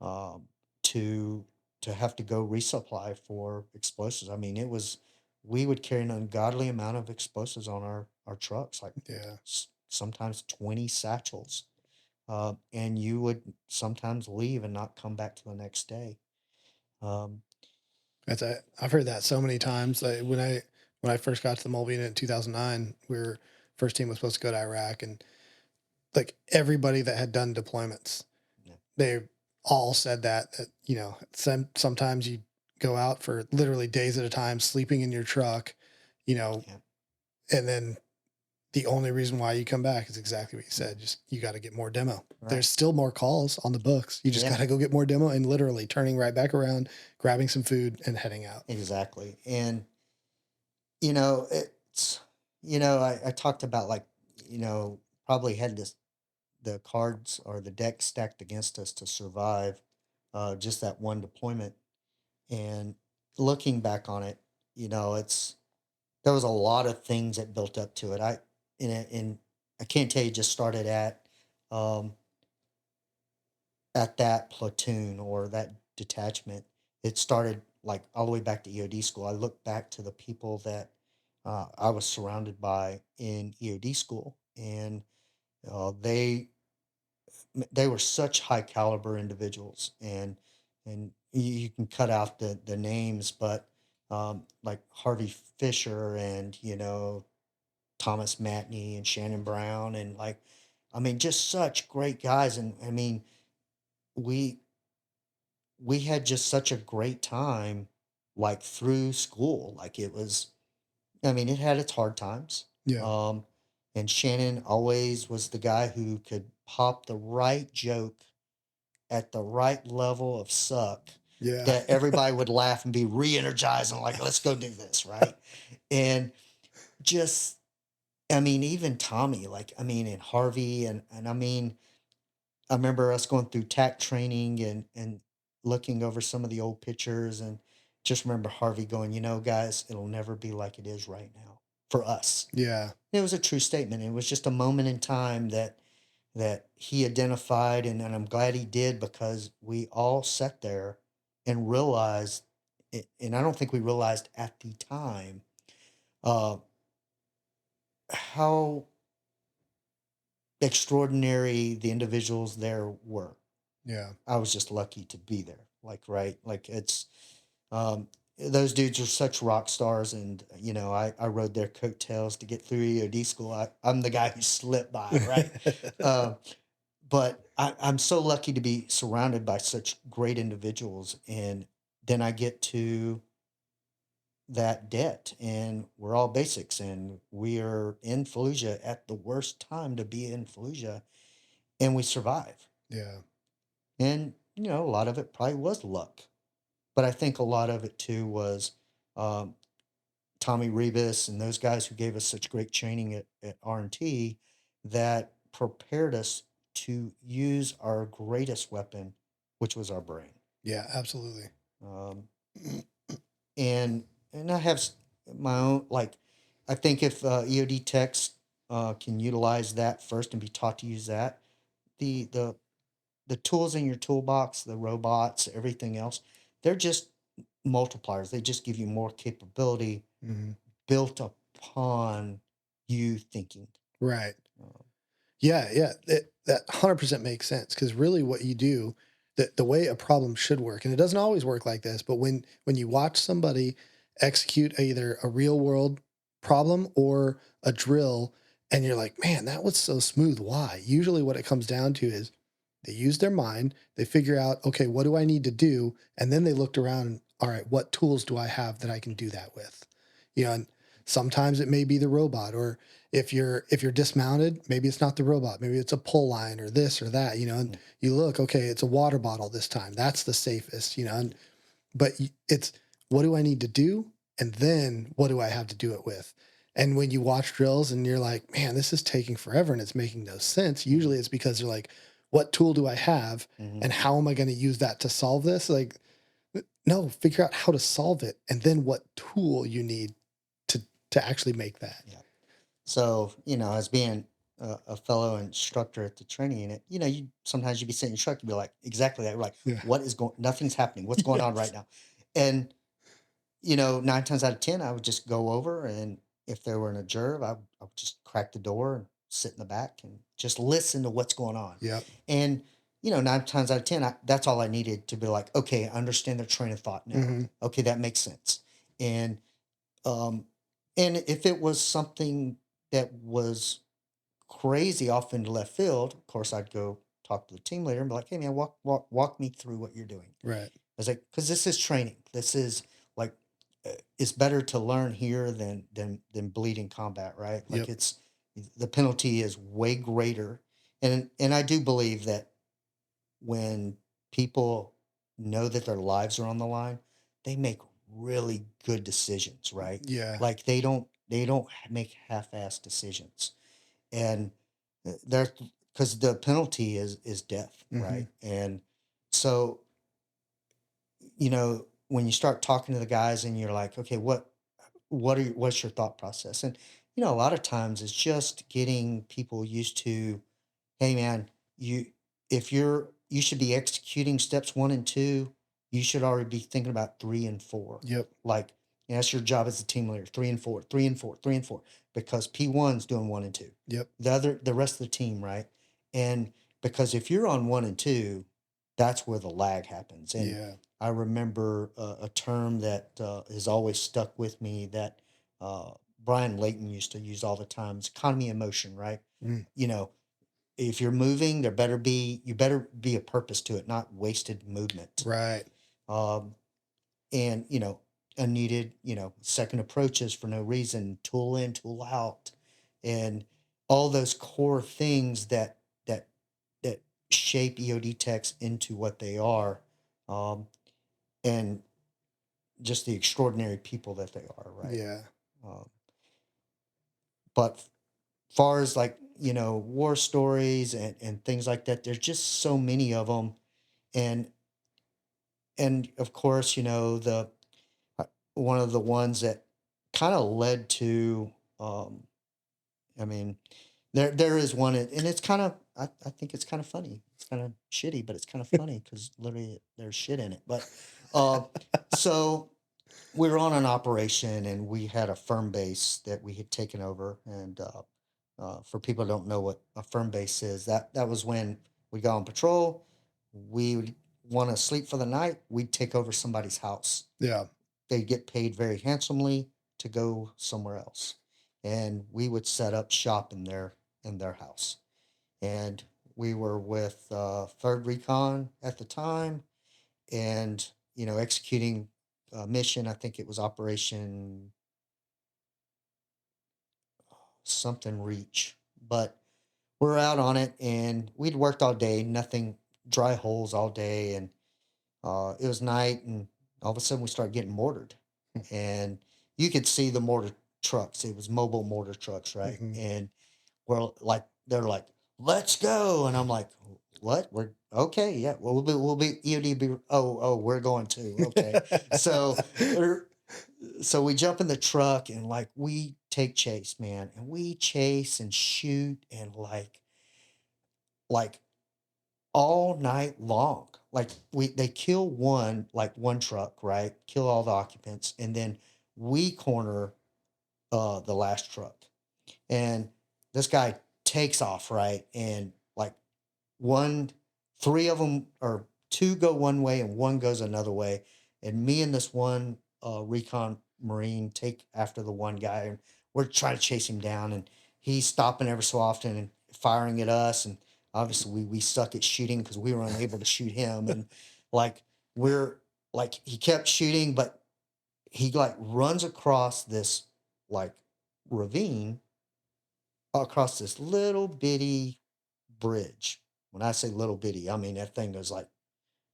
um, to have to go resupply for explosives. I mean, we would carry an ungodly amount of explosives on our trucks, like Yeah. sometimes 20 satchels. And you would sometimes leave and not come back to the next day. Um, I've heard that so many times. Like when I first got to the mobile unit in 2009, first team was supposed to go to Iraq, and like everybody that had done deployments, yeah, they all said that sometimes you go out for literally days at a time, sleeping in your truck, you know, yeah, and then the only reason why you come back is exactly what you said. Just you got to get more demo. right. There's still more calls on the books. You just Yeah, got to go get more demo and literally turning right back around, grabbing some food and heading out. exactly. And, it's, I talked about, like, probably had the cards or the deck stacked against us to survive just that one deployment. And looking back on it, there was a lot of things that built up to it. I can't tell you, just started um, at that platoon or that detachment. It started like all the way back to EOD school. I look back to the people that I was surrounded by in EOD school, and uh, they they were such high caliber individuals, and you can cut out the names, but like Harvey Fisher and Thomas Matney and Shannon Brown, and like, I mean, just such great guys. And I mean, we we had just such a great time, like through school. Like it was, I mean, it had its hard times. Yeah. Um, and Shannon always was the guy who could pop the right joke at the right level of suck Yeah. that everybody would laugh and be re-energized and like, let's go do this, right? And just, I mean, even Tommy, like, I mean, and Harvey, and I mean, I remember us going through TAC training and looking over some of the old pictures, and just remember Harvey going, guys, it'll never be like it is right now for us. Yeah. It was a true statement. It was just a moment in time that he identified, and I'm glad he did, because we all sat there and realized it, and I don't think we realized at the time uh, how extraordinary the individuals there were. Yeah. I was just lucky to be there. Like, right. Like it's, um, those dudes are such rock stars. And, I rode their coattails to get through EOD school. I'm the guy who slipped by. Right. Uh, but I'm so lucky to be surrounded by such great individuals. And then I get to that debt, and we're all basics, and we are in Fallujah at the worst time to be in Fallujah, and we survive. Yeah. And, a lot of it probably was luck. but I think a lot of it too was um, Tommy Rebus and those guys who gave us such great training at R&T that prepared us to use our greatest weapon, which was our brain. Yeah, absolutely. Um, and I have my own, like, I think if EOD techs can utilize that first and be taught to use that, the the the tools in your toolbox, the robots, everything else, they're just multipliers. They just give you more capability Hmm. built upon you thinking. Right. Uh, Yeah, yeah, that 100% makes sense because really what you do, the way a problem should work, and it doesn't always work like this, but when you watch somebody execute either a real world problem or a drill, and you're like, man, that was so smooth. Why? Usually, what it comes down to is they use their mind, they figure out, okay, what do I need to do, and then they looked around. And, all right, what tools do I have that I can do that with? And sometimes it may be the robot, or if you're dismounted, maybe it's not the robot, maybe it's a pull line or this or that, and mm, you look, okay, it's a water bottle this time. That's the safest, and but it's what do I need to do? And then what do I have to do it with? And when you watch drills and you're like, man, this is taking forever and it's making no sense, mhm, usually it's because they're like, what tool do I have? mhm. And how am I going to use that to solve this? Like, no, figure out how to solve it and then what tool you need to to actually make that. Yeah. So, as being a fellow instructor at the training unit, you sometimes you be sitting instructor, be like, exactly that. We're like, Yeah. what is going? Nothing's happening. What's going on right Yes. now? And 9 times out of 10, I would just go over, and if they were in a jerv, I would just crack the door and sit in the back and just listen to what's going on. Yep. And 9 times out of 10, that's all I needed to be like, okay, I understand their train of thought now. Hmm. Okay, that makes sense. And um, and if it was something that was crazy off into left field, of course, I'd go talk to the team leader and be like, "Hey, man, walk me through what you're doing." Right. I was like, "Because this is training. This is like, it's better to learn here than bleed in combat, right? Like, Yep. it's the penalty is way greater." And I do believe that when people know that their lives are on the line, they make really good decisions, right? Yeah. Like they don't make half-assed decisions. And they're because the penalty is death, Hmm. right? And so, when you start talking to the guys and you're like, okay, what's your thought process? And a lot of times it's just getting people used to, hey man, you you should be executing steps 1 and 2. You should already be thinking about 3 and 4. Yep. Like, that's your job as a team leader. 3 and 4, 3 and 4, 3 and 4. Because P1's doing 1 and 2. Yep. The rest of the team, right? And because if you're on 1 and 2, that's where the lag happens. And Yeah. I remember a term that has always stuck with me that Brian Layton used to use all the time. It's economy of motion, right? Mm. You know, if you're moving, you better be a purpose to it, not wasted movement. Right. Um, and unneeded, second approaches for no reason, tool in, tool out, and all those core things that shape EOD techs into what they are, um, and just the extraordinary people that they are, right? Yeah. Um, but far as like war stories and things like that, there's just so many of them. And and of course, the one of the ones that kind of led to, um I mean, there is one, and it's kind of, I think it's kind of funny. It's kind of shitty, but it's kind of funny because literally there's shit in it. But uh so we were on an operation, and we had a firm base that we had taken over. And for people who don't know what a firm base is, that was when we got on patrol. We would want to sleep for the night. We'd take over somebody's house. Yeah. They'd get paid very handsomely to go somewhere else, and we would set up shop in their house. And we were with Third Recon at the time, and executing a mission. I think it was Operation something Reach, but we're out on it, and we'd worked all day, nothing, dry holes all day, and it was night, and All of a sudden we started getting mortared, and you could see the mortar trucks. It was mobile mortar trucks, right? Mhm. And we're like, they're like, let's go. And I'm like, what? We're okay. Yeah. Well, we'll be EOD. We're going to. Okay. So, er, so we jump in the truck and like we take chase, man. And we chase and shoot and like all night long. Like they kill one truck, right? Kill all the occupants. And then we corner the last truck. And this guy takes off, right? And like one, three of them or two go one way and one goes another way. And me and this one recon Marine take after the one guy, and we're trying to chase him down. And he's stopping every so often and firing at us. And obviously, we suck at shooting because we were unable to shoot him. And like, we're like, he kept shooting, but he like runs across this like ravine across this little bitty bridge. When I say little bitty, I mean that thing goes like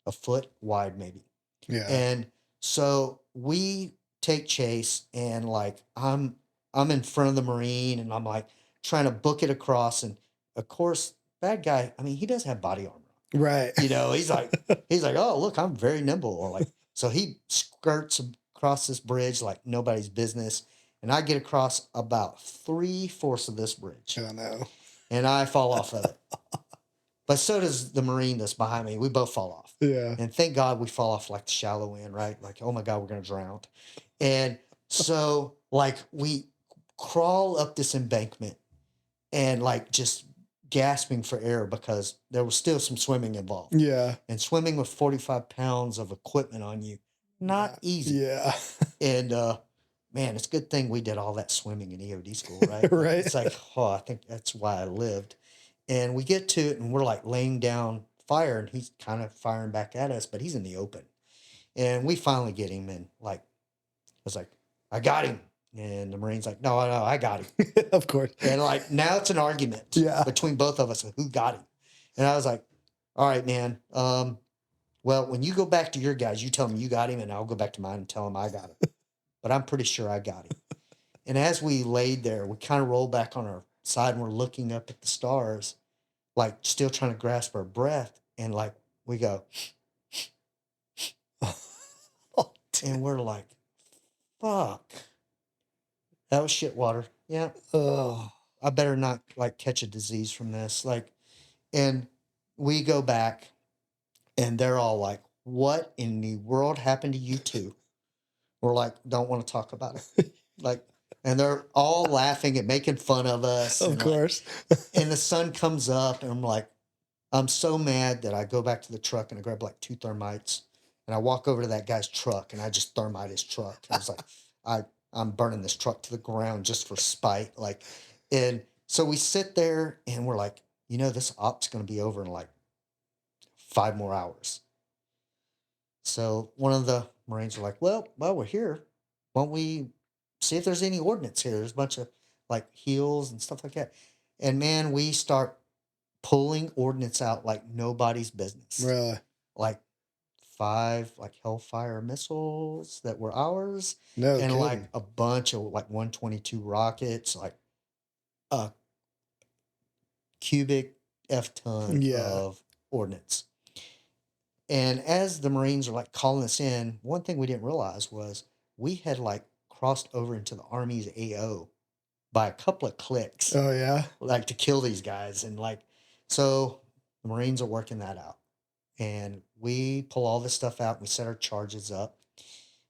a foot wide, maybe. Yeah. And so we take chase, and like I'm in front of the Marine, and I'm like trying to book it across. And of course, bad guy. I mean, he does have body armor. Right. You know, he's like, oh look, I'm very nimble. Or like, so he skirts across this bridge like nobody's business, and I get across about 3/4 of this bridge, Oh no. and I fall off of it. But so does the Marine that's behind me. We both fall off. Yeah. And thank God we fall off like the shallow end, right? Like, oh my God, we're going to drown. And so, like, we crawl up this embankment and, like, just gasping for air because there was still some swimming involved. Yeah. And swimming with 45 pounds of equipment on you, not easy. Yeah. And, man, it's a good thing we did all that swimming in EOD school, right? Like, Right. it's like, oh, I think that's why I lived. And we get to it and we're like laying down fire, and he's kind of firing back at us, but he's in the open. And we finally get him, and like, I was like, I got him. And the Marine's like, no, I got him. Of course. And like, now it's an argument Yeah. between both of us of who got him. And I was like, all right, man. Well, when you go back to your guys, you tell them you got him, and I'll go back to mine and tell them I got him. But I'm pretty sure I got him. And as we laid there, we kind of rolled back on our side and we're looking up at the stars, like still trying to grasp our breath. And like we go, and we're like, fuck. That was shit water. Yeah. Oh. I better not like catch a disease from this. Like, and we go back and they're all like, what in the world happened to you two? We're like, don't want to talk about it. Like, and they're all laughing and making fun of us. Of and course. and the sun comes up, and I'm like, I'm so mad that I go back to the truck and I grab like 2 thermites, and I walk over to that guy's truck and I just thermite his truck. I was like, I'm burning this truck to the ground just for spite. Like, and so we sit there and we're like, this op's going to be over in like 5 more hours. So one of the Marines were like, well, while we're here, won't we see if there's any ordnance here? There's a bunch of like heels and stuff like that. And man, we start pulling ordnance out like nobody's business. Really? Like 5 like Hellfire missiles that were ours, No and like kidding. a bunch of like 122 rockets, like a cubic F-ton Yeah. of ordnance. And as the Marines are like calling us in, one thing we didn't realize was we had like crossed over into the Army's AO by a couple of clicks, Oh yeah. like to kill these guys. And like, so the Marines are working that out. And we pull all this stuff out. We set our charges up,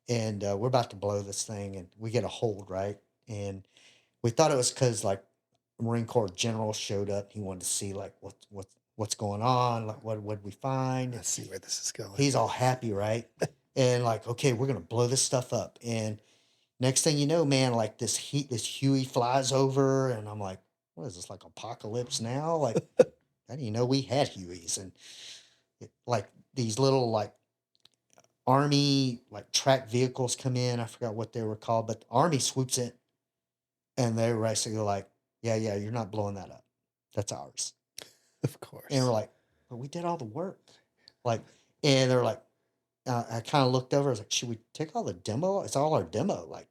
and we're about to blow this thing. And we get a hold, right? And we thought it was because like a Marine Corps general showed up. He wanted to see like what's going on, like what would we find. Let's see where this is going. He's all happy, right? And like, okay, we're gonna blow this stuff up. And next thing you know, man, like this Huey flies over, and I'm like, what is this, like apocalypse now? Like, I didn't know we had Hueys. And like these little like Army like track vehicles come in. I forgot what they were called, but the Army swoops in, and they're basically like, yeah, you're not blowing that up. That's ours. Of course. And we're like, but we did all the work. Like, and they're like, I kind of looked over. I was like, should we take all the demo? It's all our demo. Like,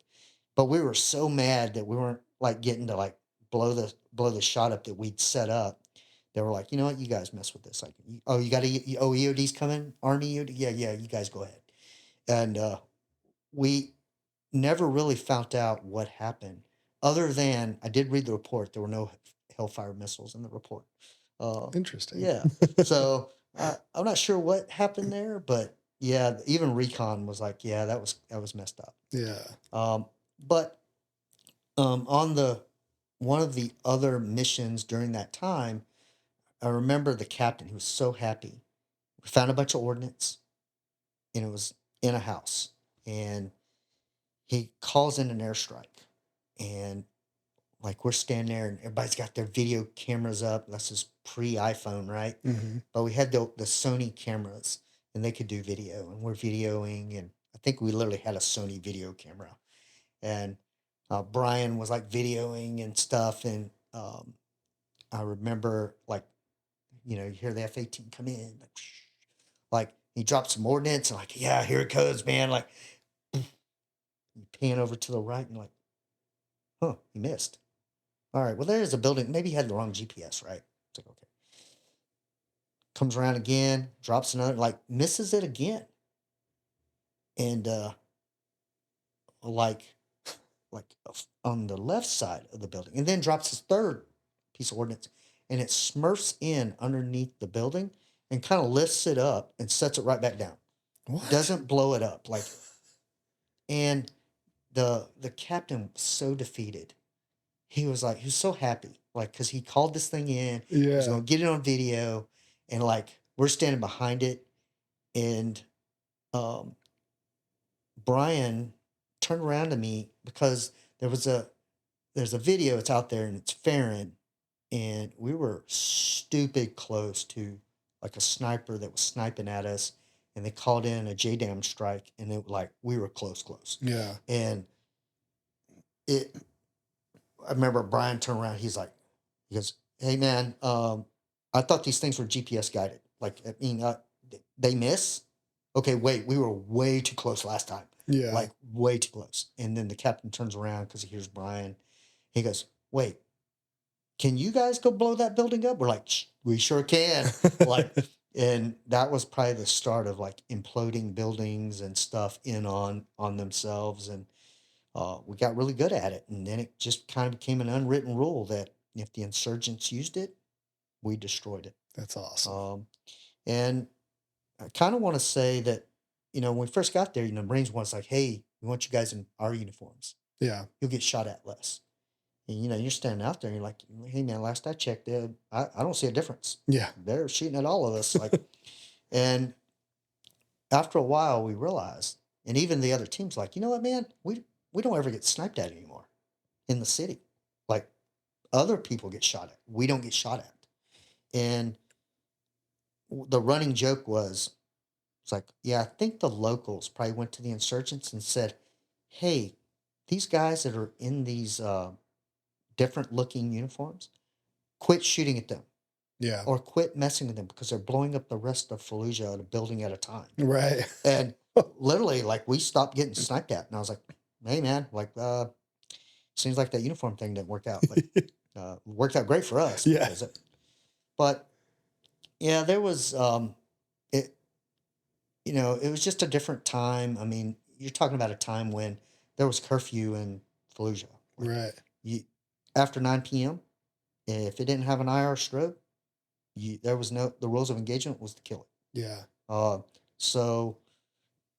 but we were so mad that we weren't like getting to like blow the shot up that we'd set up. They were like, you know what, you guys mess with this. Like, oh, you got to, oh, EOD's coming, Army EOD. Yeah, yeah, you guys go ahead. And we never really found out what happened, other than I did read the report. There were no Hellfire missiles in the report. Uh, Interesting. yeah. So I'm not sure what happened there, but yeah, even recon was like, yeah, that was messed up. Yeah. But on the one of the other missions during that time, I remember the captain. He was so happy. We found a bunch of ordnance, and it was in a house, and he calls in an airstrike, and like we're standing there, and everybody's got their video cameras up. This is pre iPhone, right? Hmm. But we had the Sony cameras, and they could do video, and we're videoing, and I think we literally had a Sony video camera, and Brian was like videoing and stuff, and I remember like you hear the F-18 come in, like he dropped some ordnance, and like yeah, here it goes, man, like you pan over to the right, and like huh, he missed. All right, well there's a building. Maybe he had the wrong GPS, right? It's like okay, comes around again, drops another, like misses it again, and like on the left side of the building, and then drops his third piece of ordnance, and it smurfs in underneath the building and kind of lifts it up and sets it right back down. What? Doesn't blow it up like, and the captain was so defeated. He was so happy, like because he called this thing in, he was Yeah. going to get it on video, and like we're standing behind it, and um, Brian turned around to me because there's a video. It's out there and it's Farron, and we were stupid close to like a sniper that was sniping at us, and they called in a JDAM strike, and it like we were close, Yeah. and it. I remember Brian turned around. He goes, "Hey man, I thought these things were GPS guided. Like, I mean, they miss. Okay, wait, we were way too close last time, Yeah. like way too close." And then the captain turns around because he hears Brian. He goes, "Wait, can you guys go blow that building up?" We're like, We sure can." Like, and that was probably the start of like imploding buildings and stuff in on themselves, and we got really good at it. And then it just kind of became an unwritten rule that if the insurgents used it, we destroyed it. That's awesome. And I kind of want to say that, when we first got there, Marines was like, hey, we want you guys in our uniforms. Yeah. You'll get shot at less. And, you're standing out there and you're like, hey, man, last I checked, I don't see a difference. Yeah. They're shooting at all of us. Like, and after a while, we realized, and even the other teams, like, you know what, man, we don't ever get sniped at anymore in the city. Like, other people get shot at. We don't get shot at. And the running joke was, it's like, yeah, I think the locals probably went to the insurgents and said, hey, these guys that are in these different looking uniforms, quit shooting at them Yeah. or quit messing with them because they're blowing up the rest of Fallujah, a building at a time. Right. And literally, like, we stopped getting sniped at. And I was like, hey, man, like, seems like that uniform thing didn't work out. Like, worked out great for us. Yeah. But yeah, there was it. It was just a different time. I mean, you're talking about a time when there was curfew in Fallujah. Like Right. you, after 9 p.m., if it didn't have an IR strobe, there was no the rules of engagement was to kill it. Yeah. So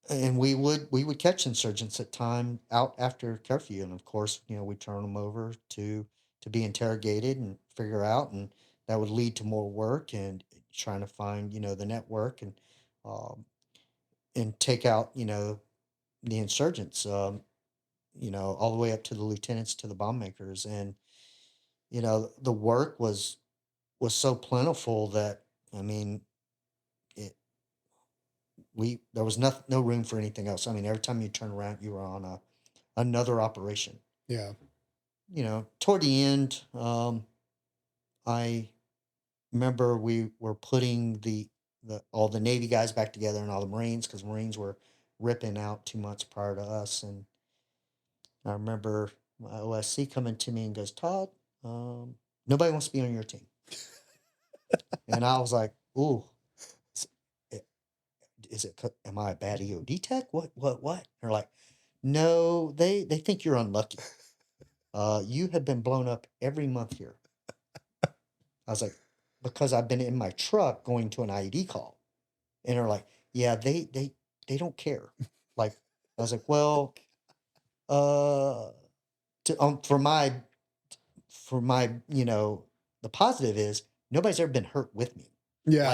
and we would catch insurgents at time out after curfew, and of course, we turn them over to be interrogated and figure out, and that would lead to more work and trying to find the network um, and take out the insurgents, all the way up to the lieutenants to the bomb makers, and the work was so plentiful that I mean it we there was no room for anything else. I mean, every time you turn around, you were on another operation. Yeah. Toward the end, I remember we were putting all the Navy guys back together and all the Marines, because Marines were ripping out 2 months prior to us. And I remember my OSC coming to me and goes, Todd, nobody wants to be on your team. And I was like, ooh, is am I a bad EOD tech? What? They're like, no, they think you're unlucky. You have been blown up every month here. I was like, because I've been in my truck going to an IED call. And they're like, yeah, they don't care. Like, I was like, well, uh, for my, the positive is nobody's ever been hurt with me. Yeah.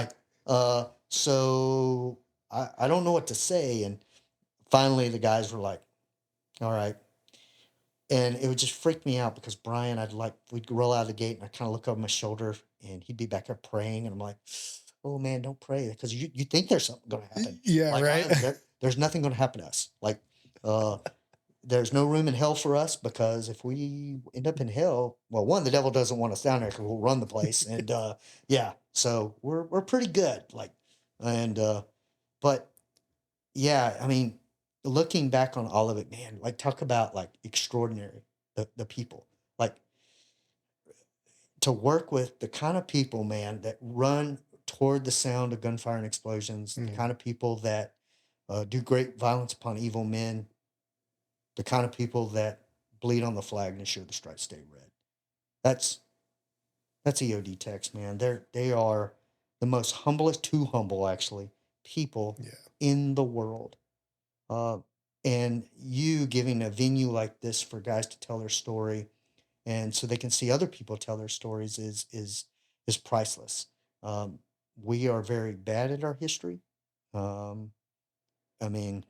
Like, so I don't know what to say. And finally the guys were like, all right. And it would just freak me out because Brian, we'd roll out of the gate and I kind of look over my shoulder and he'd be back there praying. And I'm like, oh man, don't pray. Because you think there's something going to happen. Yeah, Like, right. there's nothing going to happen to us. Like, there's no room in hell for us, because if we end up in hell, well, one, the devil doesn't want us down there because we'll run the place. And yeah, so we're pretty good. Like, and but yeah, I mean, looking back on all of it, man, like talk about like extraordinary, the people, like to work with the kind of people, man, that run toward the sound of gunfire and explosions, the kind of people that do great violence upon evil men, the kind of people that bleed on the flag and ensure the stripes stay red. That's EOD techs, man. They are the most humblest, too humble actually, people Yeah. in the world. Uh, and you giving a venue like this for guys to tell their story, and so they can see other people tell their stories is priceless. Um, we are very bad at our history. Um, I mean,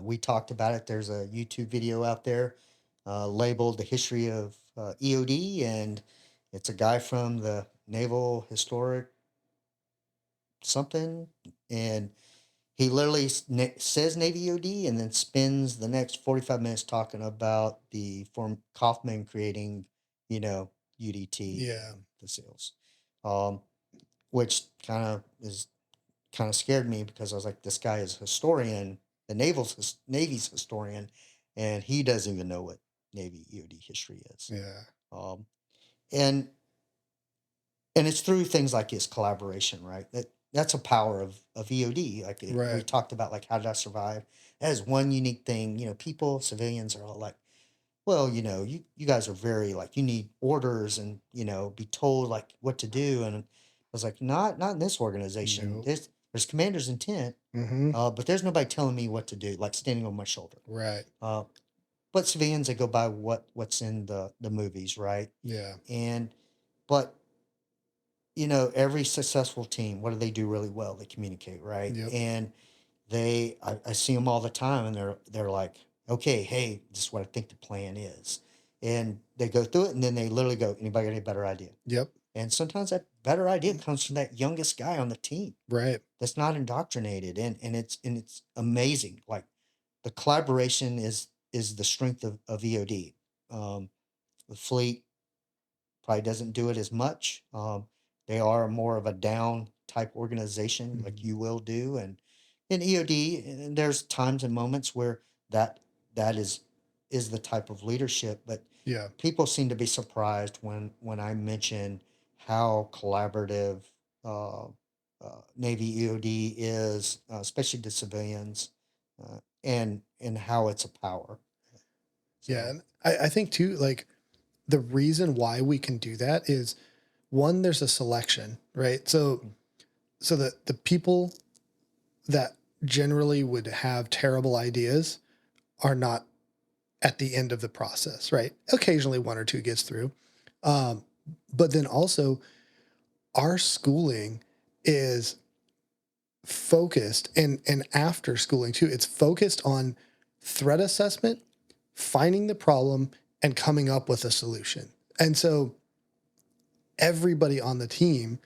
we talked about it. There's a YouTube video out there labeled "The History of EOD," and it's a guy from the Naval Historic something, and he literally says Navy EOD and then spends the next 45 minutes talking about the form Kaufman creating, UDT Yeah. and the SEALs, um, which kind of scared me because I was like, this guy is a historian, the Navy's historian, and he doesn't even know what Navy EOD history is. Yeah. Um, and and it's through things like his collaboration, right? That's a power of EOD. Like we Right. talked about, like how did I survive? That is one unique thing. People, civilians are all like, well, you guys are very like you need orders and be told like what to do. And I was like, not in this organization. Nope. There's commander's intent, Mm-hmm. but there's nobody telling me what to do, like standing on my shoulder. Right. But civilians, they go by what's in the movies, right? Yeah. And but every successful team, what do they do really well? They communicate, right? Yep. And I see them all the time, and they're like, okay, hey, this is what I think the plan is, and they go through it, and then they literally go, anybody got any better idea? Yep. And sometimes that better idea comes from that youngest guy on the team Right. that's not indoctrinated, and it's amazing. Like the collaboration is the strength of EOD. The fleet probably doesn't do it as much. They are more of a down type organization, like Mhm. you will do, and in EOD, and there's times and moments where that is the type of leadership. But Yeah. people seem to be surprised when I mention how collaborative uh, Navy EOD is, especially to civilians, and how it's a power. Yeah. So And I think too, like the reason why we can do that is one, there's a selection, right? So mm, the people that generally would have terrible ideas are not at the end of the process, right? Occasionally one or two gets through. Um, but then also our schooling is focused and after schooling too, it's focused on threat assessment, finding the problem and coming up with a solution. And so everybody on the team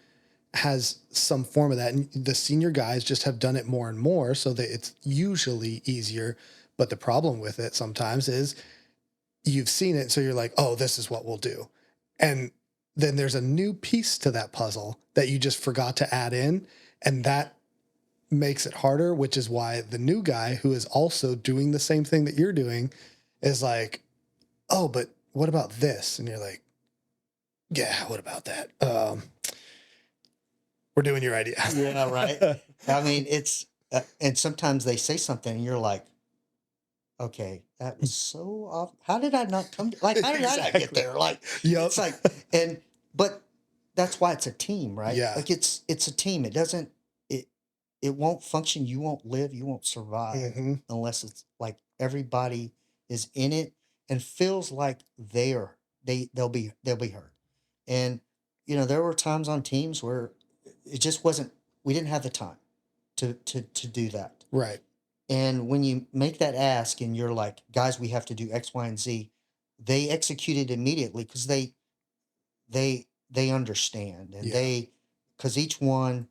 has some form of that. And the senior guys just have done it more and more so that it's usually easier. But the problem with it sometimes is you've seen it. So you're like, oh, this is what we'll do. And then there's a new piece to that puzzle that you just forgot to add in. And that makes it harder, which is why the new guy who is also doing the same thing that you're doing is like, oh, but what about this? And you're like, yeah, what about that? We're doing your idea. Yeah, right. I mean, it's and sometimes they say something and you're like, okay, that was so off. How did I not come to, like, how did I not get Exactly. there? Like, Yep. it's like, and, but that's why it's a team, right? Yeah. Like it's a team. It doesn't, it won't function. You won't live, you won't survive Mhm. unless it's like everybody is in it and feels like they'll be heard. And, there were times on teams where it just wasn't, we didn't have the time to do that. Right. And when you make that ask and you're like, guys, we have to do X, Y, and Z, they execute it immediately because they understand and Yeah. because each one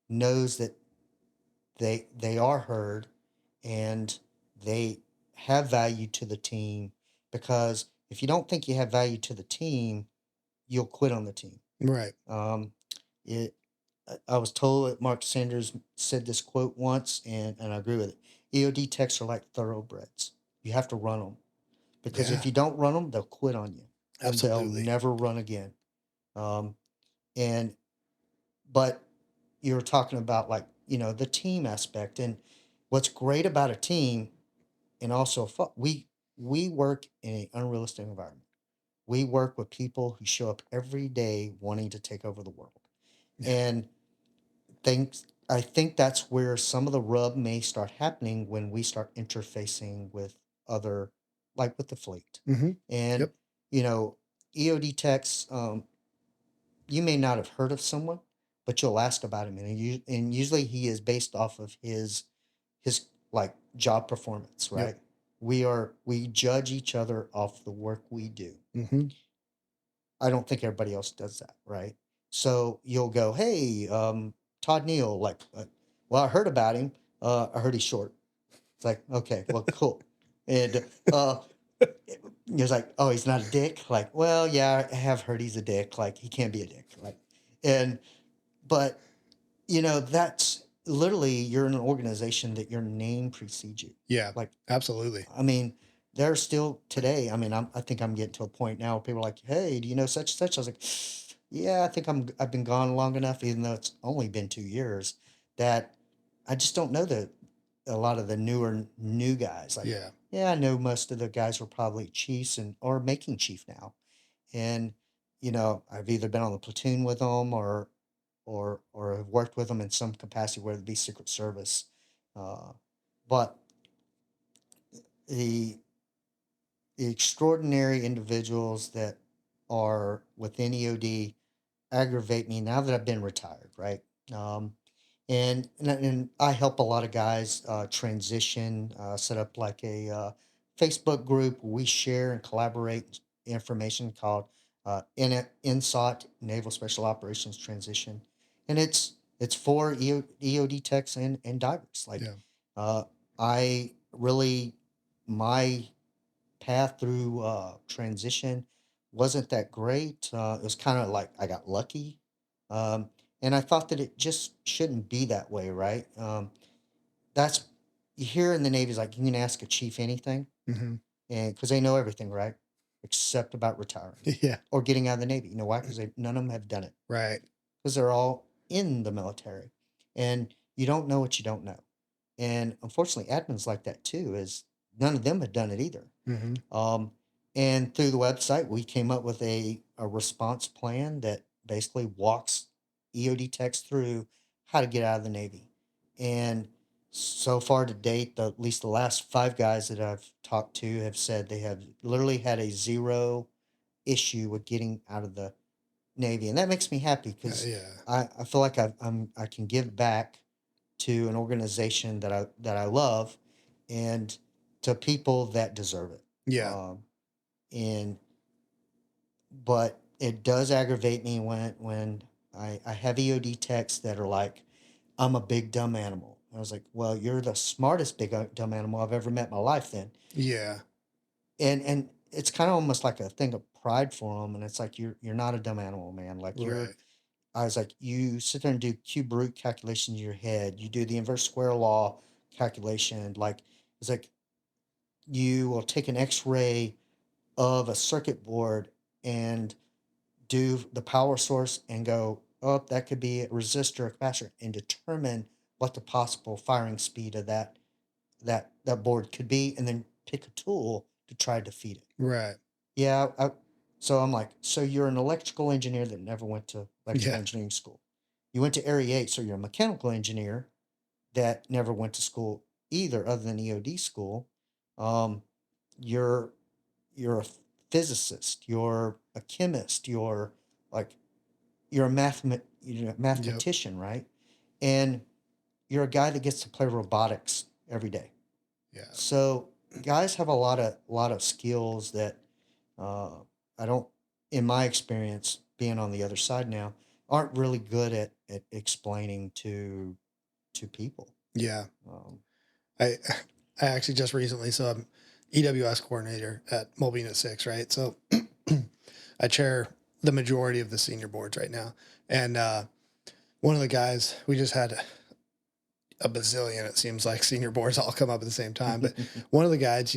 knows that they are heard and they have value to the team, because if you don't think you have value to the team, you'll quit on the team. Right. Um, it, I was told that Mark Sanders said this quote once, and I agree with it. EOD techs are like thoroughbreds. You have to run them, because Yeah. if you don't run them, they'll quit on you and they'll Absolutely. never run again. Um, and but you were talking about, like, the team aspect, and what's great about a team, and also we work in an unrealistic environment. We work with people who show up every day wanting to take over the world, Yeah. and I think that's where some of the rub may start happening when we start interfacing with other, like with the fleet. Mm-hmm. And, Yep. you know, EOD techs, you may not have heard of someone, but you'll ask about him. And usually he is based off of his like job performance, Yep. right? We judge each other off the work we do. Mm-hmm. I don't think everybody else does that, right? So you'll go, hey, Tod Neal, like, well, I heard about him. I heard he's short. It's like, okay, well, cool. And you're like, oh, he's not a dick. Like, well, yeah, I have heard he's a dick. Like, he can be a dick, right? And but that's literally, you're in an organization that your name precedes you. Yeah. Like, Absolutely. I mean, there's still today. I mean, I think I'm getting to a point now where people are like, "Hey, do you know such and such?" I was like, "Yeah, I think I've been gone long enough, even though it's only been 2 years, that I just don't know a lot of the new guys. Like, Yeah. yeah, I know most of the guys were probably chiefs and or making chief now, and I've either been on the platoon with them or have worked with them in some capacity, whether it be Secret Service, but the the extraordinary individuals that are within EOD aggravate me now that I've been retired, right? Um, and I help a lot of guys transition, set up like a Facebook group where we share and collaborate information called NSOT, Naval Special Operations Transition, and it's for EOD techs and divers. Like, Yeah. uh, I really my path through transition wasn't that great. It was kind of like I got lucky. And I thought that it just shouldn't be that way, right? That's here in the Navy is like you can ask a chief anything, Mm-hmm. and because they know everything, right? Except about retiring Yeah. or getting out of the Navy. You know why? Because none of them have done it, Right. because they're all in the military, and you don't know what you don't know. And unfortunately, admin's like that too. Is none of them had done it either. Mm-hmm. Um, and through the website, we came up with a response plan that basically walks EOD techs through how to get out of the Navy. And so far to date, at least the last 5 guys that I've talked to have said they have literally had a zero issue with getting out of the Navy. And that makes me happy because Yeah. I feel like I can give back to an organization that I love and to people that deserve it. Yeah. Um, and but it does aggravate me when I have EOD techs that are like, I'm a big dumb animal. I was like, well, you're the smartest big dumb animal I've ever met in my life then. Yeah. And it's kind of almost like a thing of pride for them. And it's like, you're not a dumb animal, man. Like Right. I was like, you sit there and do cube root calculations in your head. You do the inverse square law calculation. Like, it's like you will take an X-ray of a circuit board and do the power source and go, oh, that could be a resistor, a capacitor, and determine what the possible firing speed of that board could be, and then pick a tool to try to defeat it. Right. Yeah. So I'm like, so you're an electrical engineer that never went to electrical Yeah. engineering school. You went to Area 8, so you're a mechanical engineer that never went to school either, other than EOD school. Um, you're you're a physicist. You're a chemist. Like you're a Yep. mathematician, right? And you're a guy that gets to play robotics every day. Yeah. So guys have a lot of skills that uh, I don't, in my experience, being on the other side now, aren't really good at explaining to people. Yeah. Um, I I actually just recently, so I'm EWS coordinator at Mobile Unit 6, right? So I chair the majority of the senior boards right now. And one of the guys, we just had a bazillion, it seems like, senior boards all come up at the same time. But one of the guys,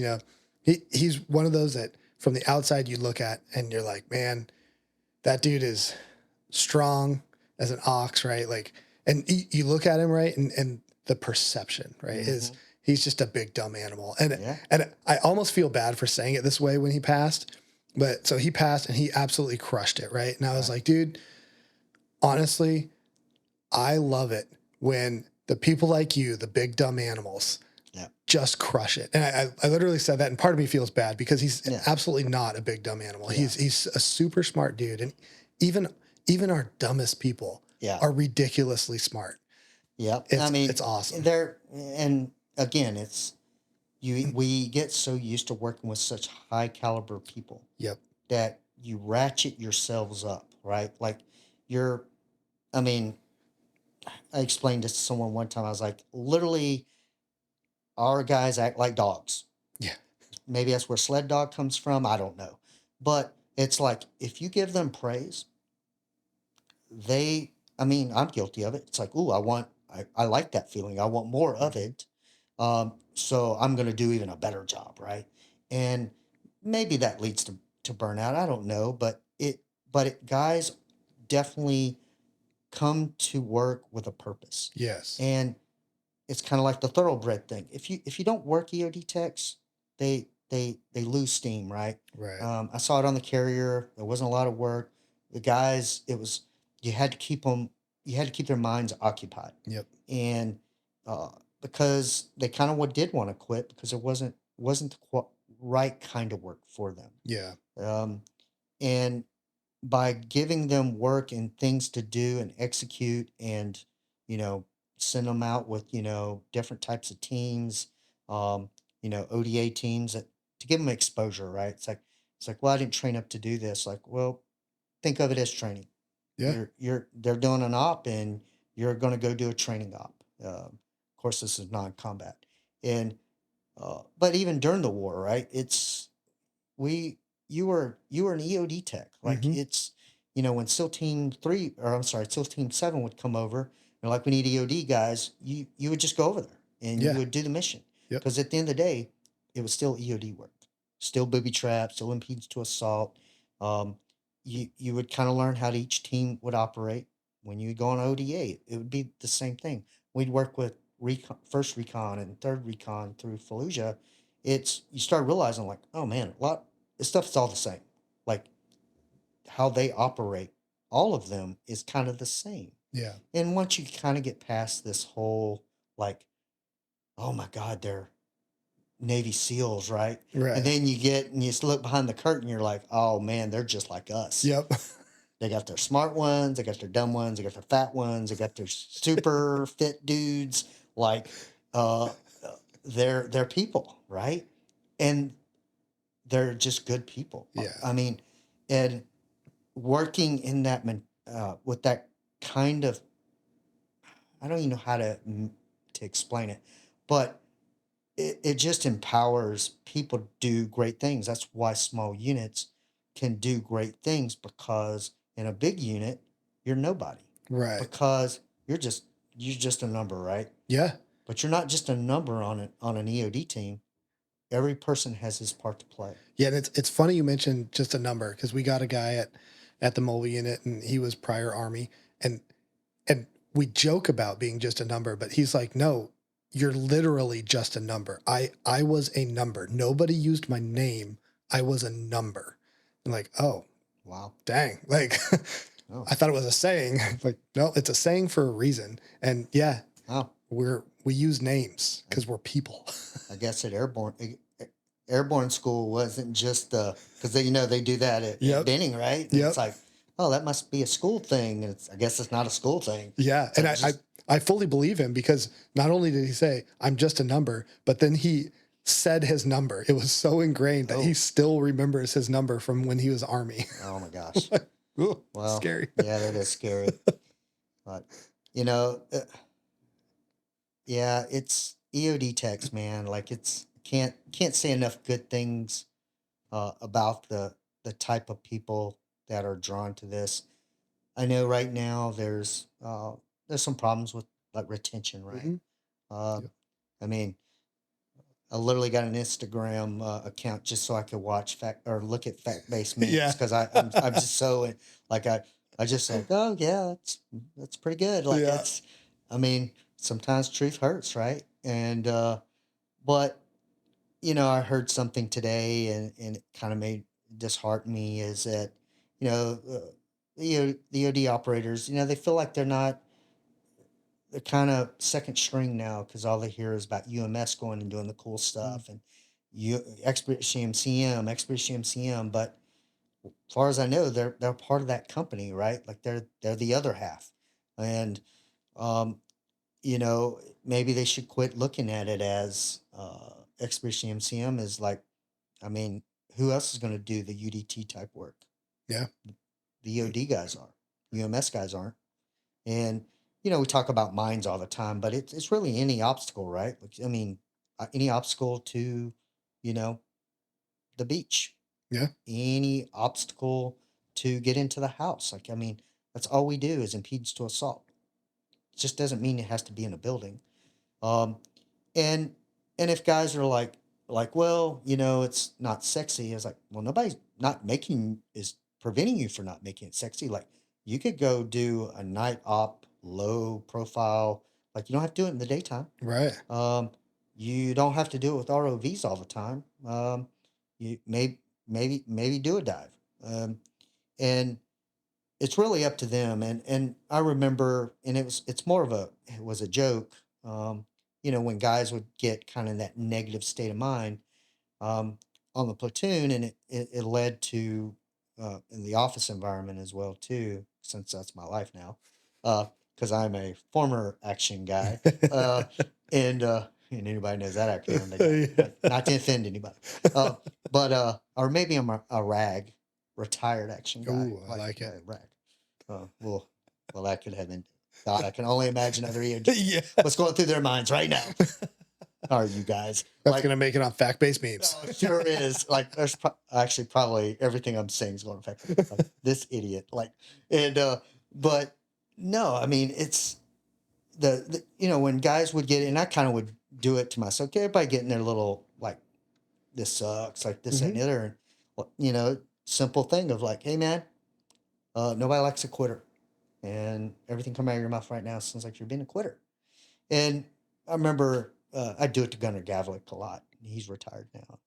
he's one of those that from the outside you look at and you're like, man, that dude is strong as an ox, right? Like, and you look at him, right, and the perception, right, is mhm. he's just a big dumb animal, and Yeah. and I almost feel bad for saying it this way when he passed, but so he passed and he absolutely crushed it, right? And I was Right. like, dude, honestly, I love it when the people like you, the big dumb animals, Yeah. just crush it. And I literally said that, and part of me feels bad because he's Yeah. absolutely not a big dumb animal. Yeah. He's a super smart dude, and even even our dumbest people Yeah. are ridiculously smart. Yep. I It's mean, awesome. there, and again, it's we get so used to working with such high caliber people Yep. that you ratchet yourselves up, right? Like you're, I mean, I explained this to someone one time. I was like, literally, our guys act like dogs. Yeah. Maybe that's where sled dog comes from. I don't know. But it's like if you give them praise, I mean, I'm guilty of it. It's like, ooh, I like that feeling. I want more of Mhm. it. So I'm going to do even a better job, right? And maybe that leads to burnout. I don't know, guys definitely come to work with a purpose. Yes. And it's kind of like the thoroughbred thing. If you don't work EOD techs, they lose steam, right? Right. I saw it on the carrier. There wasn't a lot of work. The guys, it was you had to keep them. You had to keep their minds occupied, Yep. and uh, because they kind of did want to quit because it wasn't the right kind of work for them. Yeah. Um, and by giving them work and things to do and execute and you know send them out with different types of teams, um ODA teams, to give them exposure, right? It's like, well, I didn't train up to do this. Like, well, think of it as training. Yeah. They're doing an op and you're going to go do a training op. Of course, this is non-combat. And but even during the war, right, it's we you were an EOD tech. Like Hmm. it's when SEAL Team 3, or I'm sorry, SEAL Team 7 would come over and like, we need EOD guys, you would just go over there and you Yeah. would do the mission. Yep. Because at the end of the day, it was still EOD work. Still booby traps, still impedes to assault. Um, you would kind of learn how each team would operate. When you go on ODA, it would be the same thing. We'd work with first recon and third recon through Fallujah. It's you start realizing like, oh man, this stuff is all the same. Like how they operate, all of them is kind of the same. Yeah. And once you kind of get past this whole like, oh my God, they're Navy SEALs, right? And Right. then you look behind the curtain, you're like, oh man, they're just like us. Yep. They got their smart ones, they got their dumb ones, they got their fat ones, they got their super fit dudes. Like, uh, uh, they're people, right? And they're just good people. Yeah. I mean, and working in with that kind of, I don't even know how to explain it, but it just empowers people to do great things. That's why small units can do great things, because in a big unit, you're nobody. Right. because you're just a number, right? Yeah. But you're not just a number on an EOD team. Every person has his part to play. Yeah, and it's funny you mentioned just a number because we got a guy at the mobile unit and he was prior Army and and we joke about being just a number, but he's like, no, you're literally just a number. I was a number. Nobody used my name. I was a number. I'm like, oh, Wow. dang. Like Oh. I thought it was a saying. Like, no, it's a saying for a reason. And yeah, Oh. we use names because we're people. I guess at airborne school wasn't just because they do that at Benning, right? And Yep. it's like, oh, that must be a school thing. And I guess it's not a school thing. Yeah. So And I fully believe him because not only did he say, I'm just a number, but then he said his number. It was so ingrained that he still remembers his number from when he was Army. Oh my gosh. Ooh, Well, scary. Yeah, that is scary. But, yeah, it's EOD techs, man. Like can't say enough good things about the type of people that are drawn to this. I know right now there's some problems with like retention, right? Mhm. Uh, Yep. I mean, I literally got an Instagram account just so I could watch look at fact-based memes Yeah. because I'm just so like I just like, oh yeah, that's pretty good. Like Yeah. I mean, sometimes truth hurts, right? And but I heard something today and it kind of made dishearten me is that the EOD operators, they feel like they're kind of second string now because all they hear is about UMS going and doing the cool stuff and Expedition MCM. But as far as I know, they're part of that company, right? Like they're the other half, and um, maybe they should quit looking at it as Expedition MCM is like, I mean, who else is going to do the UDT type work? Yeah. The EOD guys are, UMS guys aren't. And we talk about mines all the time, but it's really any obstacle, right? Like, I mean, any obstacle to, you know, the beach, Yeah. any obstacle to get into the house. Like, I mean, that's all we do is impedance to assault. It just doesn't mean it has to be in a building. Um, and and if guys are like, well, it's not sexy. It's like, well, nobody's not making is preventing you from not making it sexy. Like you could go do a night op, low profile. Like you don't have to do it in the daytime. Right. You don't have to do it with ROVs all the time. You maybe do a dive. And it's really up to them. And I remember, and it's more of it was a joke. When guys would get kind of that negative state of mind um, on the platoon, and it led to in the office environment as well too, since that's my life now, because I'm a former action guy, and anybody knows that acronym, not to offend anybody, uh, but or maybe I'm a rag, retired action guy, Ooh, I like it. rag. Well, that could have been. God, I can only imagine other Yeah. what's going through their minds right now. Are you guys That's gonna make it on fact-based memes. Oh, sure is. Like, there's actually probably everything I'm saying is going to affect like, this idiot. Like, and but no, I mean it's when guys would get, and I kind of would do it to myself. Okay, everybody getting their little like, this sucks, like this that, and the other, and simple thing of like, hey man, nobody likes a quitter, and everything coming out of your mouth right now sounds like you're being a quitter. And I remember I do it to Gunnar Gavlik a lot. He's retired now.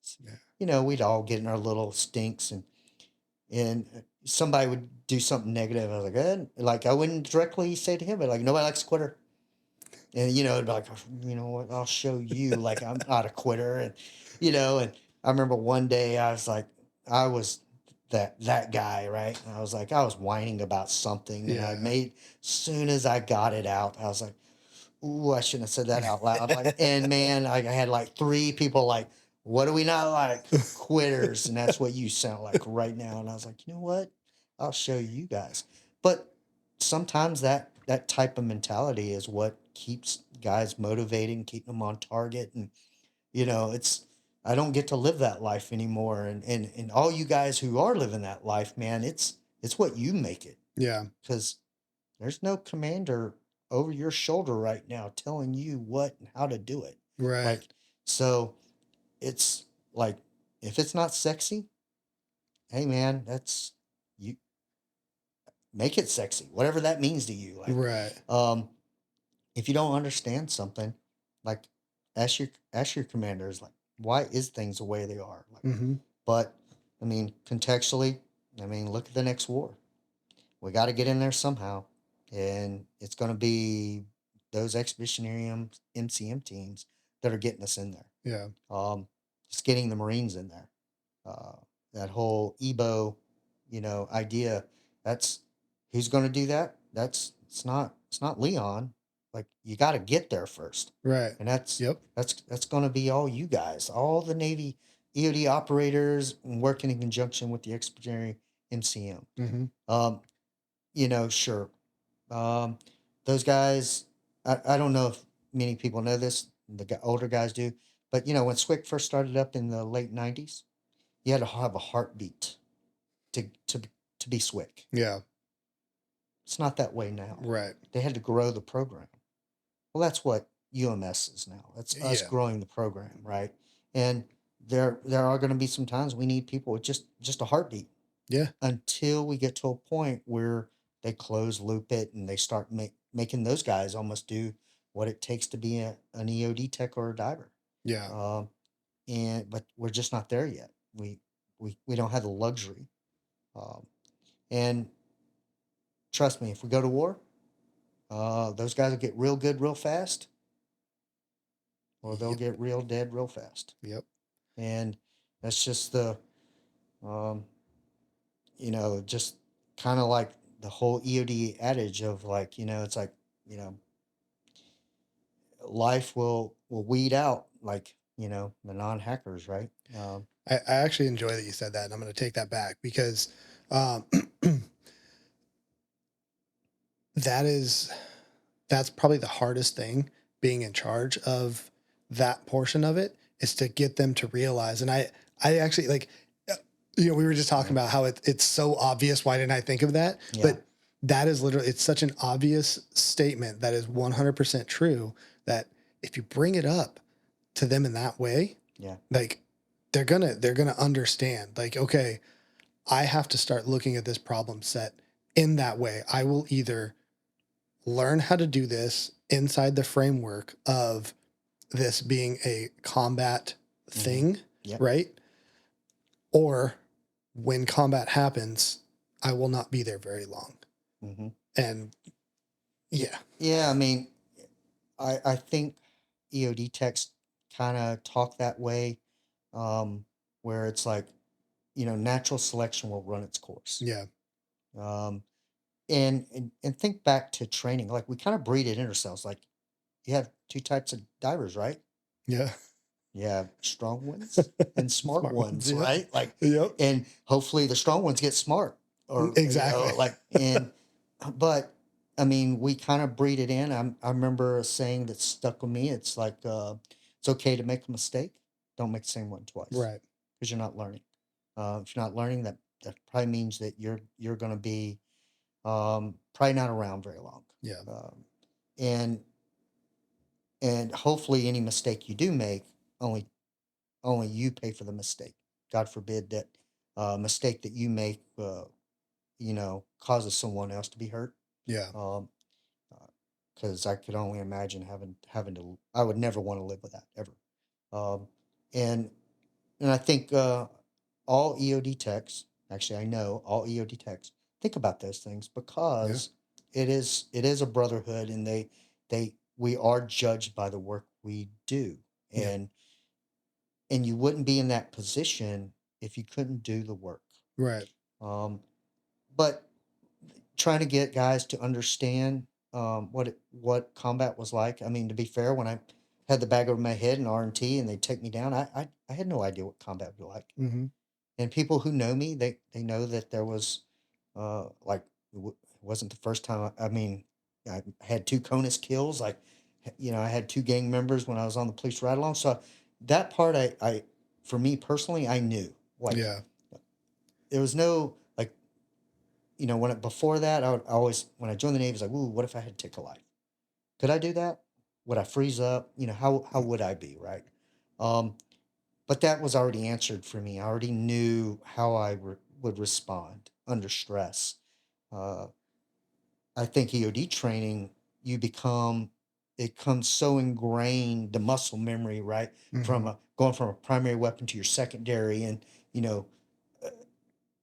Yeah. We'd all get in our little stinks and somebody would do something negative. I was like, like I wouldn't directly say to him, but like nobody likes a quitter. And it'd be like, you know what, I'll show you. Like I'm not a quitter, and I remember one day I was like, I was that guy, right? And I was like, I was whining about something, and I Yeah. made soon as I got it out, I was like, ooh, I shouldn't have said that out loud. Like, and man, I had like three people like, what do we not like? Quitters. And that's what you sound like right now. And I was like, you know what? I'll show you guys. But sometimes that type of mentality is what keeps guys motivating, keeping them on target. And, it's, I don't get to live that life anymore. And all you guys who are living that life, man, it's what you make it. Yeah. Because there's no commander over your shoulder right now telling you what and how to do it. Right. Like, so it's like, if it's not sexy, hey man, that's you make it sexy, whatever that means to you. Like, Right. um, if you don't understand something, like ask your commanders, like, why is things the way they are? Like, Mm-hmm. but I mean, contextually, I mean, look at the next war. We got to get in there somehow, and it's going to be those expeditionary MCM teams that are getting us in there. Yeah. Just getting the Marines in there. Uh, that whole EBO, idea. That's who's going to do that. It's not Leon. Like, you got to get there first, Right. and that's Yep. that's going to be all you guys, all the Navy EOD operators, working in conjunction with the expeditionary MCM. Mm-hmm. Um, sure. Um, those guys, I don't know if many people know this, older guys do, but when SWIC first started up in the late 90s, you had to have a heartbeat to be SWIC. Yeah. It's not that way now. Right. They had to grow the program. Well, that's what UMS is now. That's us Yeah. growing the program, right? And there are going to be some times we need people with just a heartbeat, Yeah. until we get to a point where they close loop it and they start making those guys almost do what it takes to be an EOD tech or a diver. Yeah. Um, but we're just not there yet. We don't have the luxury. Um, and trust me, if we go to war, those guys will get real good real fast, or they'll Yep. get real dead real fast. Yep. And that's just the, um, just kind of like the whole EOD adage of, like, it's like, you know, life will weed out, like, the non-hackers, right? I actually enjoy that you said that, and I'm going to take that back because um, that is that's probably the hardest thing being in charge of that portion of it is to get them to realize. And I actually like, we were just talking Yeah. about how it's so obvious. Why didn't I think of that? Yeah. But that is literally, it's such an obvious statement that is 100% true that if you bring it up to them in that way, Yeah. like they're gonna understand, like, okay, I have to start looking at this problem set in that way. I will either learn how to do this inside the framework of this being a combat thing, Yep. right? Or when combat happens, I will not be there very long. Mm-hmm. And yeah, Yeah. I mean, I think EOD techs kind of talk that way, um, where it's like, natural selection will run its course. yeah, Um, and think back to training. Like, we kind of breed it in ourselves. Like, you have two types of divers, right? yeah. You have strong ones and smart Smart ones, ones, yep. right? Like, Yep. and hopefully the strong ones get smart, or Exactly. but I mean, we kind of breed it in. I remember a saying that stuck with me. It's like, it's okay to make a mistake. Don't make the same one twice, Right. because you're not learning. If you're not learning, that probably means that you're going to be, probably not around very long. Yeah. Um, and and hopefully any mistake you do make, only only you pay for the mistake. God forbid that mistake that you make, causes someone else to be hurt. Yeah. Um, because I could only imagine having to. I would never want to live with that ever. Um, and and I think all EOD techs, actually, I know all EOD techs think about those things, Yeah. because it is a brotherhood, and we are judged by the work we do, Yeah. and you wouldn't be in that position if you couldn't do the work. Right. Um, but trying to get guys to understand, what combat was like. I mean, to be fair, when I had the bag over my head in R&T and they'd take me down, I had no idea what combat would be like. Mm-hmm. And people who know me, they know that there was, like, it wasn't the first time. I mean, I had two CONUS kills. Like, I had two gang members when I was on the police ride along. So that part, for me personally, I knew. Like, Yeah. there was no, like, before that, I always, when I joined the Navy, I was like, ooh, what if I had to take a life? Could I do that? Would I freeze up? How would I be, right? Um, but that was already answered for me. I already knew how would respond under stress. Uh, I think EOD training, you become, it comes so ingrained, the muscle memory, right? Mm-hmm. Going from a primary weapon to your secondary, and you know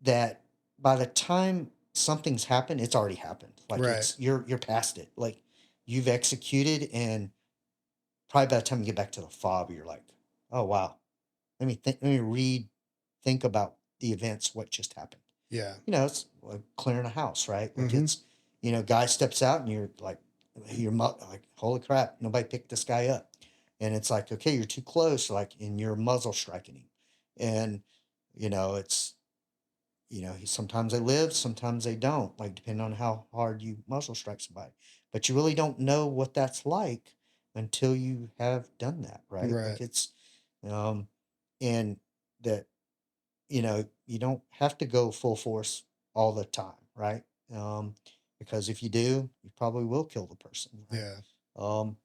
that by the time something's happened, it's already happened. Like Right. you're past it. Like you've executed, and probably by the time you get back to the fob, you're like, oh wow, let me think. Let me read, think about the events, what just happened. Yeah. It's like clearing a house, right? Like Mm-hmm. it's, guy steps out and you're like, like, holy crap, nobody picked this guy up. And it's like, okay, you're too close, like, and you're muzzle striking him. And, it's, sometimes they live, sometimes they don't, like, depending on how hard you muzzle strike somebody. But you really don't know what that's like until you have done that, right? Right. Like it's, um, and that, you don't have to go full force all the time, right? Um, because if you do, you probably will kill the person, right? Yeah. Um,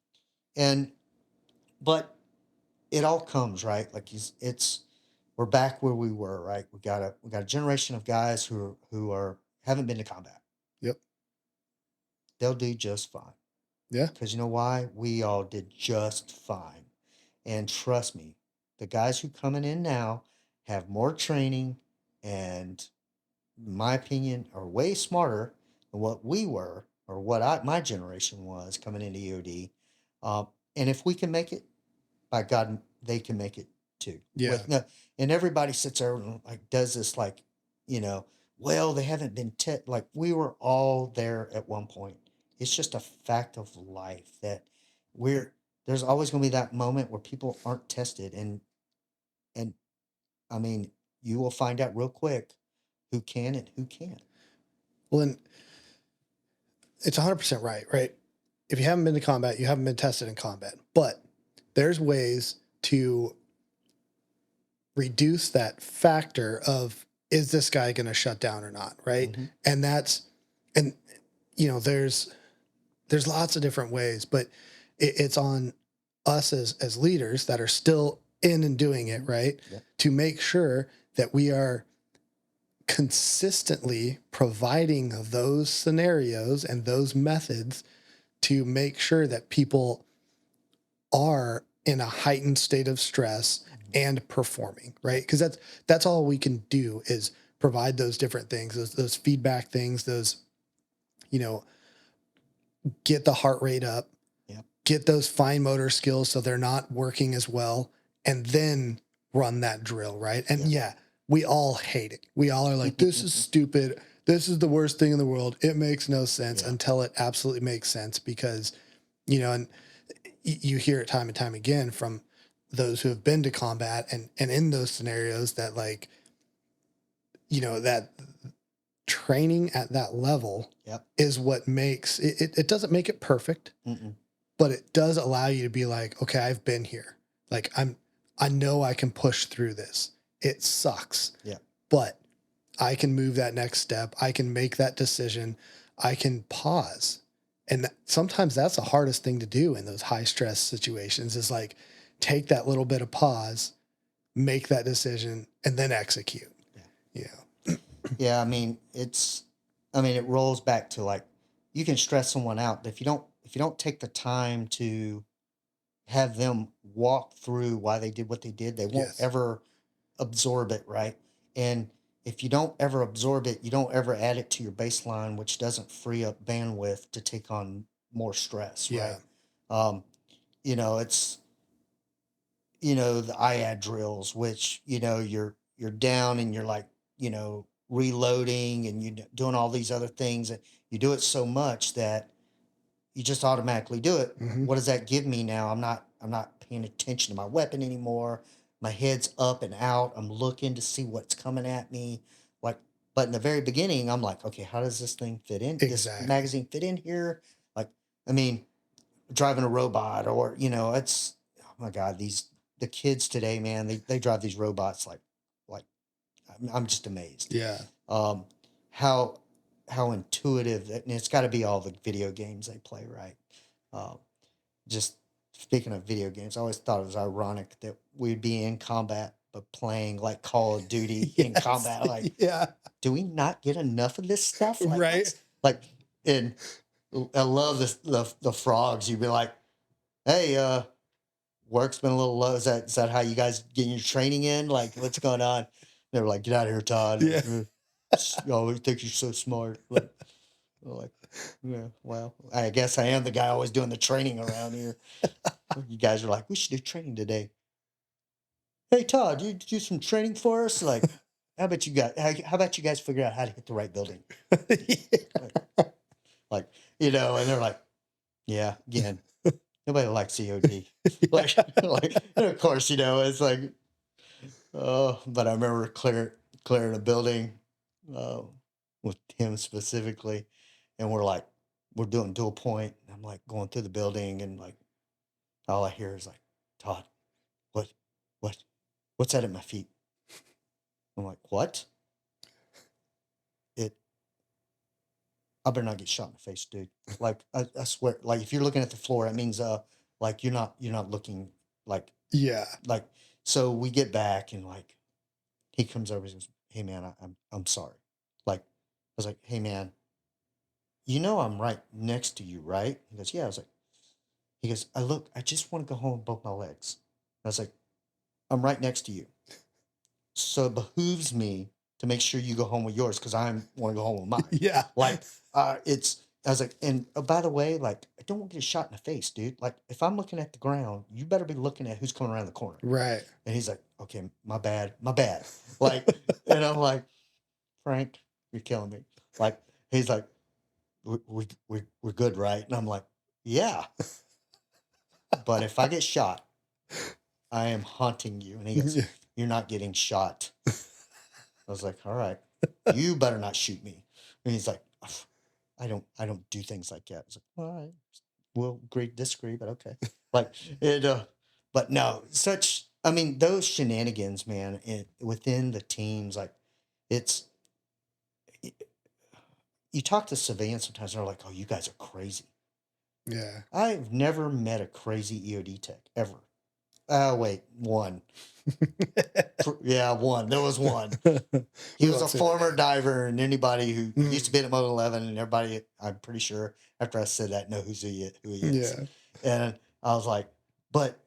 and but it all comes right. Like we're back where we were, right? We got a generation of guys who haven't been to combat. Yep. They'll do just fine Yeah. because you know why? We all did just fine, and trust me, the guys who coming in now have more training and in my opinion, are way smarter than what we were or what my generation was coming into EOD. Um, and if we can make it, by God, they can make it too. Yeah. With no, and everybody sits there and like does this like, you know, well, they haven't been like we were all there at one point. It's just a fact of life that we're there's always going to be that moment where people aren't tested, and I mean, you will find out real quick who can and who can't. Well, and it's 100% right, right? If you haven't been to combat, you haven't been tested in combat. But there's ways to reduce that factor of, is this guy going to shut down or not, right? Mm-hmm. And and there's lots of different ways, but it's on us as leaders that are still in and doing it, Mm-hmm. right? Yep. To make sure that we are consistently providing those scenarios and those methods to make sure that people are in a heightened state of stress Mm-hmm. and performing, right? Because that's all we can do is provide those different things, those feedback things, those, you know, get the heart rate up, Yep. get those fine motor skills so they're not working as well, and then run that drill, right? And Yep. yeah, we all hate it. We all are like, this is stupid. This is the worst thing in the world. It makes no sense Yeah. until it absolutely makes sense because, and you hear it time and time again from those who have been to combat and in those scenarios that like, that training at that level Yep. is what makes it doesn't make it perfect, Mm-mm. but it does allow you to be like, okay, I've been here. Like I know I can push through this. It sucks, Yeah. but I can move that next step. I can make that decision. I can pause. And sometimes that's the hardest thing to do in those high stress situations is like take that little bit of pause, make that decision, and then execute. Yeah. Yeah. Yeah. It rolls back to like, you can stress someone out, but if you don't take the time to have them walk through why they did what they did, they won't Yes. ever absorb it, right? And if you don't ever absorb it, you don't ever add it to your baseline, which doesn't free up bandwidth to take on more stress, Yeah. right? Um, it's the IAD drills, which you're down and you're like reloading and you doing all these other things, and you do it so much that you just automatically do it. Mm-hmm. What does that give me now? I'm not paying attention to my weapon anymore. My head's up and out. I'm looking to see what's coming at me. Like, but in the very beginning, I'm like, okay, how does this thing fit in? This Exactly. magazine fit in here? Like, I mean, driving a robot or it's oh my God, the kids today, man, they drive these robots like I'm just amazed. Yeah. Um, how how intuitive, and it's got to be all the video games they play, right? Uh, just speaking of video games, I always thought it was ironic that we'd be in combat, but playing like Call of Duty in Yes. combat. Like, Yeah. do we not get enough of this stuff? Like, Right. what's like, and I love this, the frogs. You'd be like, hey, work's been a little low. Is that how you guys getting your training in? Like, what's going on? They were like, get out of here, Todd. Yeah. Oh, we think you're so smart. Like, we're like, yeah, well, I guess I am the guy always doing the training around here. You guys are like, we should do training today. Hey, Todd, you do some training for us? Like, how about you guys figure out how to hit the right building? Like, and they're like, yeah, again, nobody likes COD. Like, and of course, it's like, oh, but I remember clearing a building uh, with him specifically, and we're doing dual point. And I'm like going through the building, and like all I hear is like, Todd, what, what, what's that at my feet? I'm like, what? It. I better not get shot in the face, dude. Like I swear, like if you're looking at the floor, that means like you're not looking like Yeah. like. So we get back, and like he comes over and says, "Hey man, I'm sorry." Like I was like, "Hey man, I'm right next to you, right?" He goes, "Yeah." I was like, he goes, I just want to go home with both my legs." I was like, "I'm right next to you, so it behooves me to make sure you go home with yours because I want to go home with mine." Yeah. Like, I was like, and by the way, like, I don't want to get shot in the face, dude. Like, if I'm looking at the ground, you better be looking at who's coming around the corner. Right. And he's like, okay, my bad, my bad. Like, and I'm like, Frank, you're killing me. Like, he's like, we're good, right? And I'm like, yeah, but if I get shot, I am haunting you. And he goes, you're not getting shot. I was like, all right, you better not shoot me. And he's like, "Ugh, I don't do things like that." I was like, all right, we'll agree, disagree, but okay. Like it, but no, I mean, those shenanigans, man, within the teams, like it's, you talk to civilians sometimes, and they're like, oh, you guys are crazy. Yeah. I've never met a crazy EOD tech ever. Oh, wait, one. Yeah, one. There was one. He We was won't a say that former name. diver, and anybody who used to Mm. be at Mode 11, and everybody, I'm pretty sure, after I said that, know who he is. Yeah. And I was like, but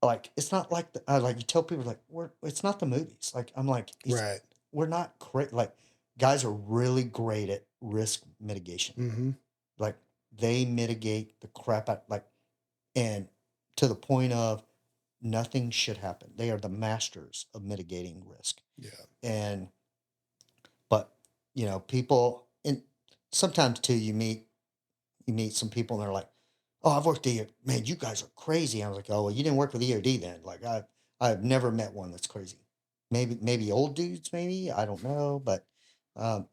like, it's not like like you tell people like it's not the movies. Like I'm like, Right. we're not great. Like guys are really great at risk mitigation. Mm-hmm. Like they mitigate the crap out, like, and to the point of nothing should happen. They are the masters of mitigating risk. Yeah. And but people, and sometimes too, you meet some people and they're like, oh, I've worked EOD. Man, you guys are crazy. I was like, oh, well, you didn't work with EOD then. Like I've never met one that's crazy. Maybe old dudes, maybe, I don't know, but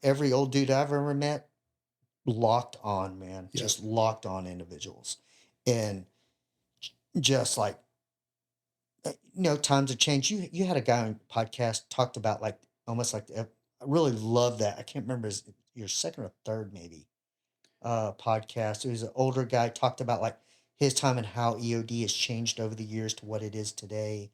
every old dude I've ever met, locked on, man, Yep. just locked on individuals. And just like, times have changed. You had a guy on podcast talked about like almost like I really love that. I can't remember your second or third maybe podcast. It was an older guy, talked about like his time and how EOD has changed over the years to what it is today.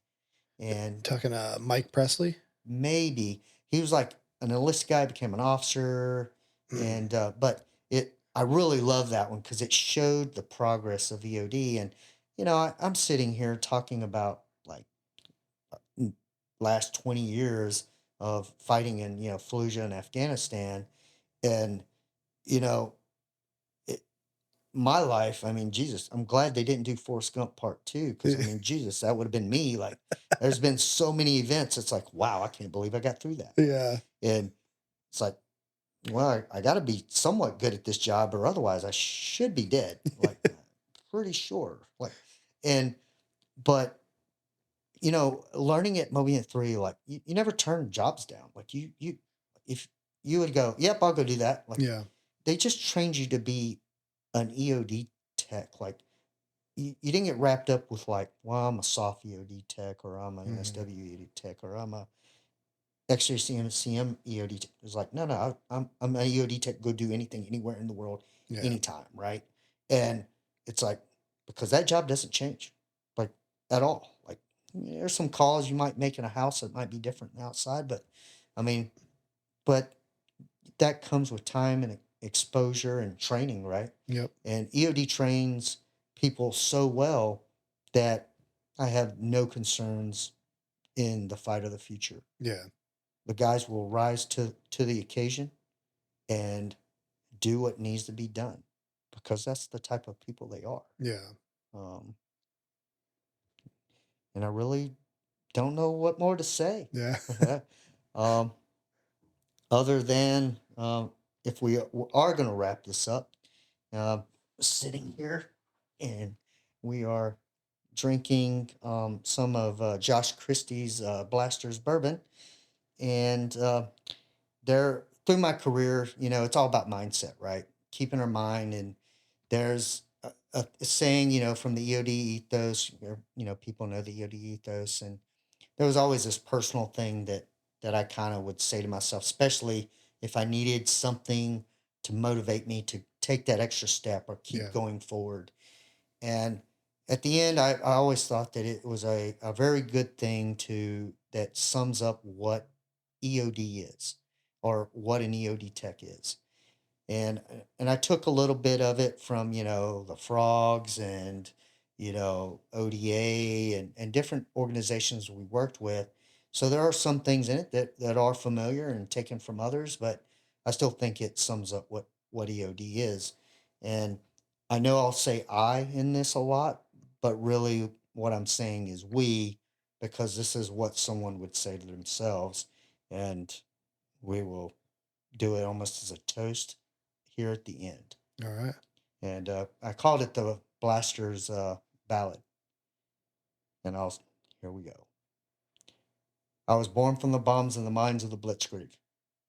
And Talking Mike Presley. maybe he was like an enlisted guy, became an officer, Mm. and but I really love that one because it showed the progress of EOD. And I'm sitting here talking about like last 20 years of fighting in Fallujah and Afghanistan, and you know it, my life, I mean, Jesus, I'm glad they didn't do Forrest Gump Part 2 because, I mean, Jesus, that would have been me. Like, there's been so many events. It's like, wow, I can't believe I got through that. Yeah. And it's like, well, I got to be somewhat good at this job or otherwise I should be dead. Like, pretty sure. Like, and, but, learning at Mobian 3, like, you never turn jobs down. Like, if you would go, yep, I'll go do that. Like, Yeah. they just trained you to be an EOD tech. Like, you didn't get wrapped up with like, well, I'm a soft EOD tech or I'm an Mm. SW EOD tech or I'm a X-ray CM EOD tech was like, no, I'm an EOD tech. Go do anything, anywhere in the world, Yeah. anytime, right? And it's like, because that job doesn't change, like, at all. Like, there's some calls you might make in a house that might be different than outside, but I mean, but that comes with time and exposure and training, right? Yep. And EOD trains people so well that I have no concerns in the fight of the future. Yeah. The guys will rise to the occasion and do what needs to be done because that's the type of people they are. Yeah. Um, and I really don't know what more to say. Yeah. um, other than if we are going to wrap this up, uh, sitting here and we are drinking some of Josh Christie's Blasters bourbon. And through my career, it's all about mindset, right? Keeping our mind. And there's a saying, from the EOD ethos, people know the EOD ethos. And there was always this personal thing that I kind of would say to myself, especially if I needed something to motivate me to take that extra step or keep Yeah. going forward. And at the end, I always thought that it was a very good thing that sums up what EOD is or what an EOD tech is. And I took a little bit of it from, the frogs and, ODA and different organizations we worked with. So there are some things in it that are familiar and taken from others, but I still think it sums up what EOD is. And I know I'll say I in this a lot, but really what I'm saying is we, because this is what someone would say to themselves. And we will do it almost as a toast here at the end. All right. And I called it the Blasters Ballad. And here we go. I was born from the bombs and the mines of the Blitzkrieg.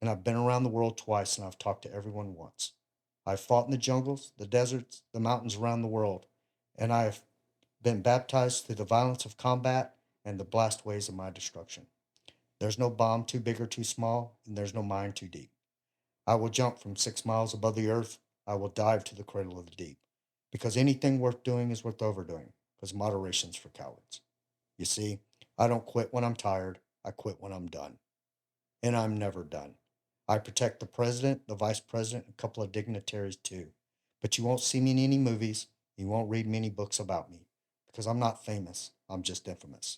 And I've been around the world twice and I've talked to everyone once. I've fought in the jungles, the deserts, the mountains around the world. And I've been baptized through the violence of combat and the blast waves of my destruction. There's no bomb too big or too small, and there's no mine too deep. I will jump from 6 miles above the earth. I will dive to the cradle of the deep. Because anything worth doing is worth overdoing, because moderation's for cowards. You see, I don't quit when I'm tired. I quit when I'm done. And I'm never done. I protect the president, the vice president, and a couple of dignitaries too. But you won't see me in any movies. You won't read many books about me, because I'm not famous. I'm just infamous.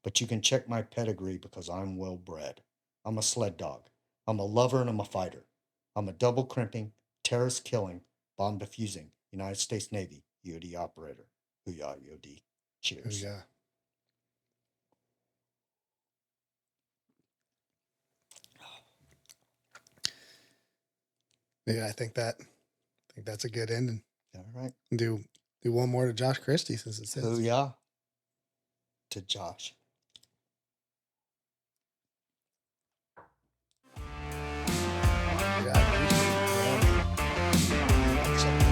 But you can check my pedigree because I'm well bred. I'm a sled dog. I'm a lover and I'm a fighter. I'm a double crimping, terrorist killing, bomb defusing, United States Navy EOD operator. Hoo-yah, EOD. Oh, Cheers. yeah. Yeah, I think that's a good ending. All right. Do one more to Josh Christie since it says. Hoo-yah to Josh. Yeah, I appreciate it.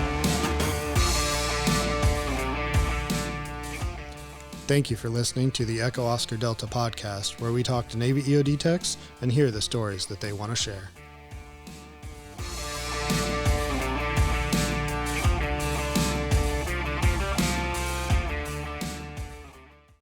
Thank you for listening to the Echo Oscar Delta podcast, where we talk to Navy EOD techs and hear the stories that they want to share.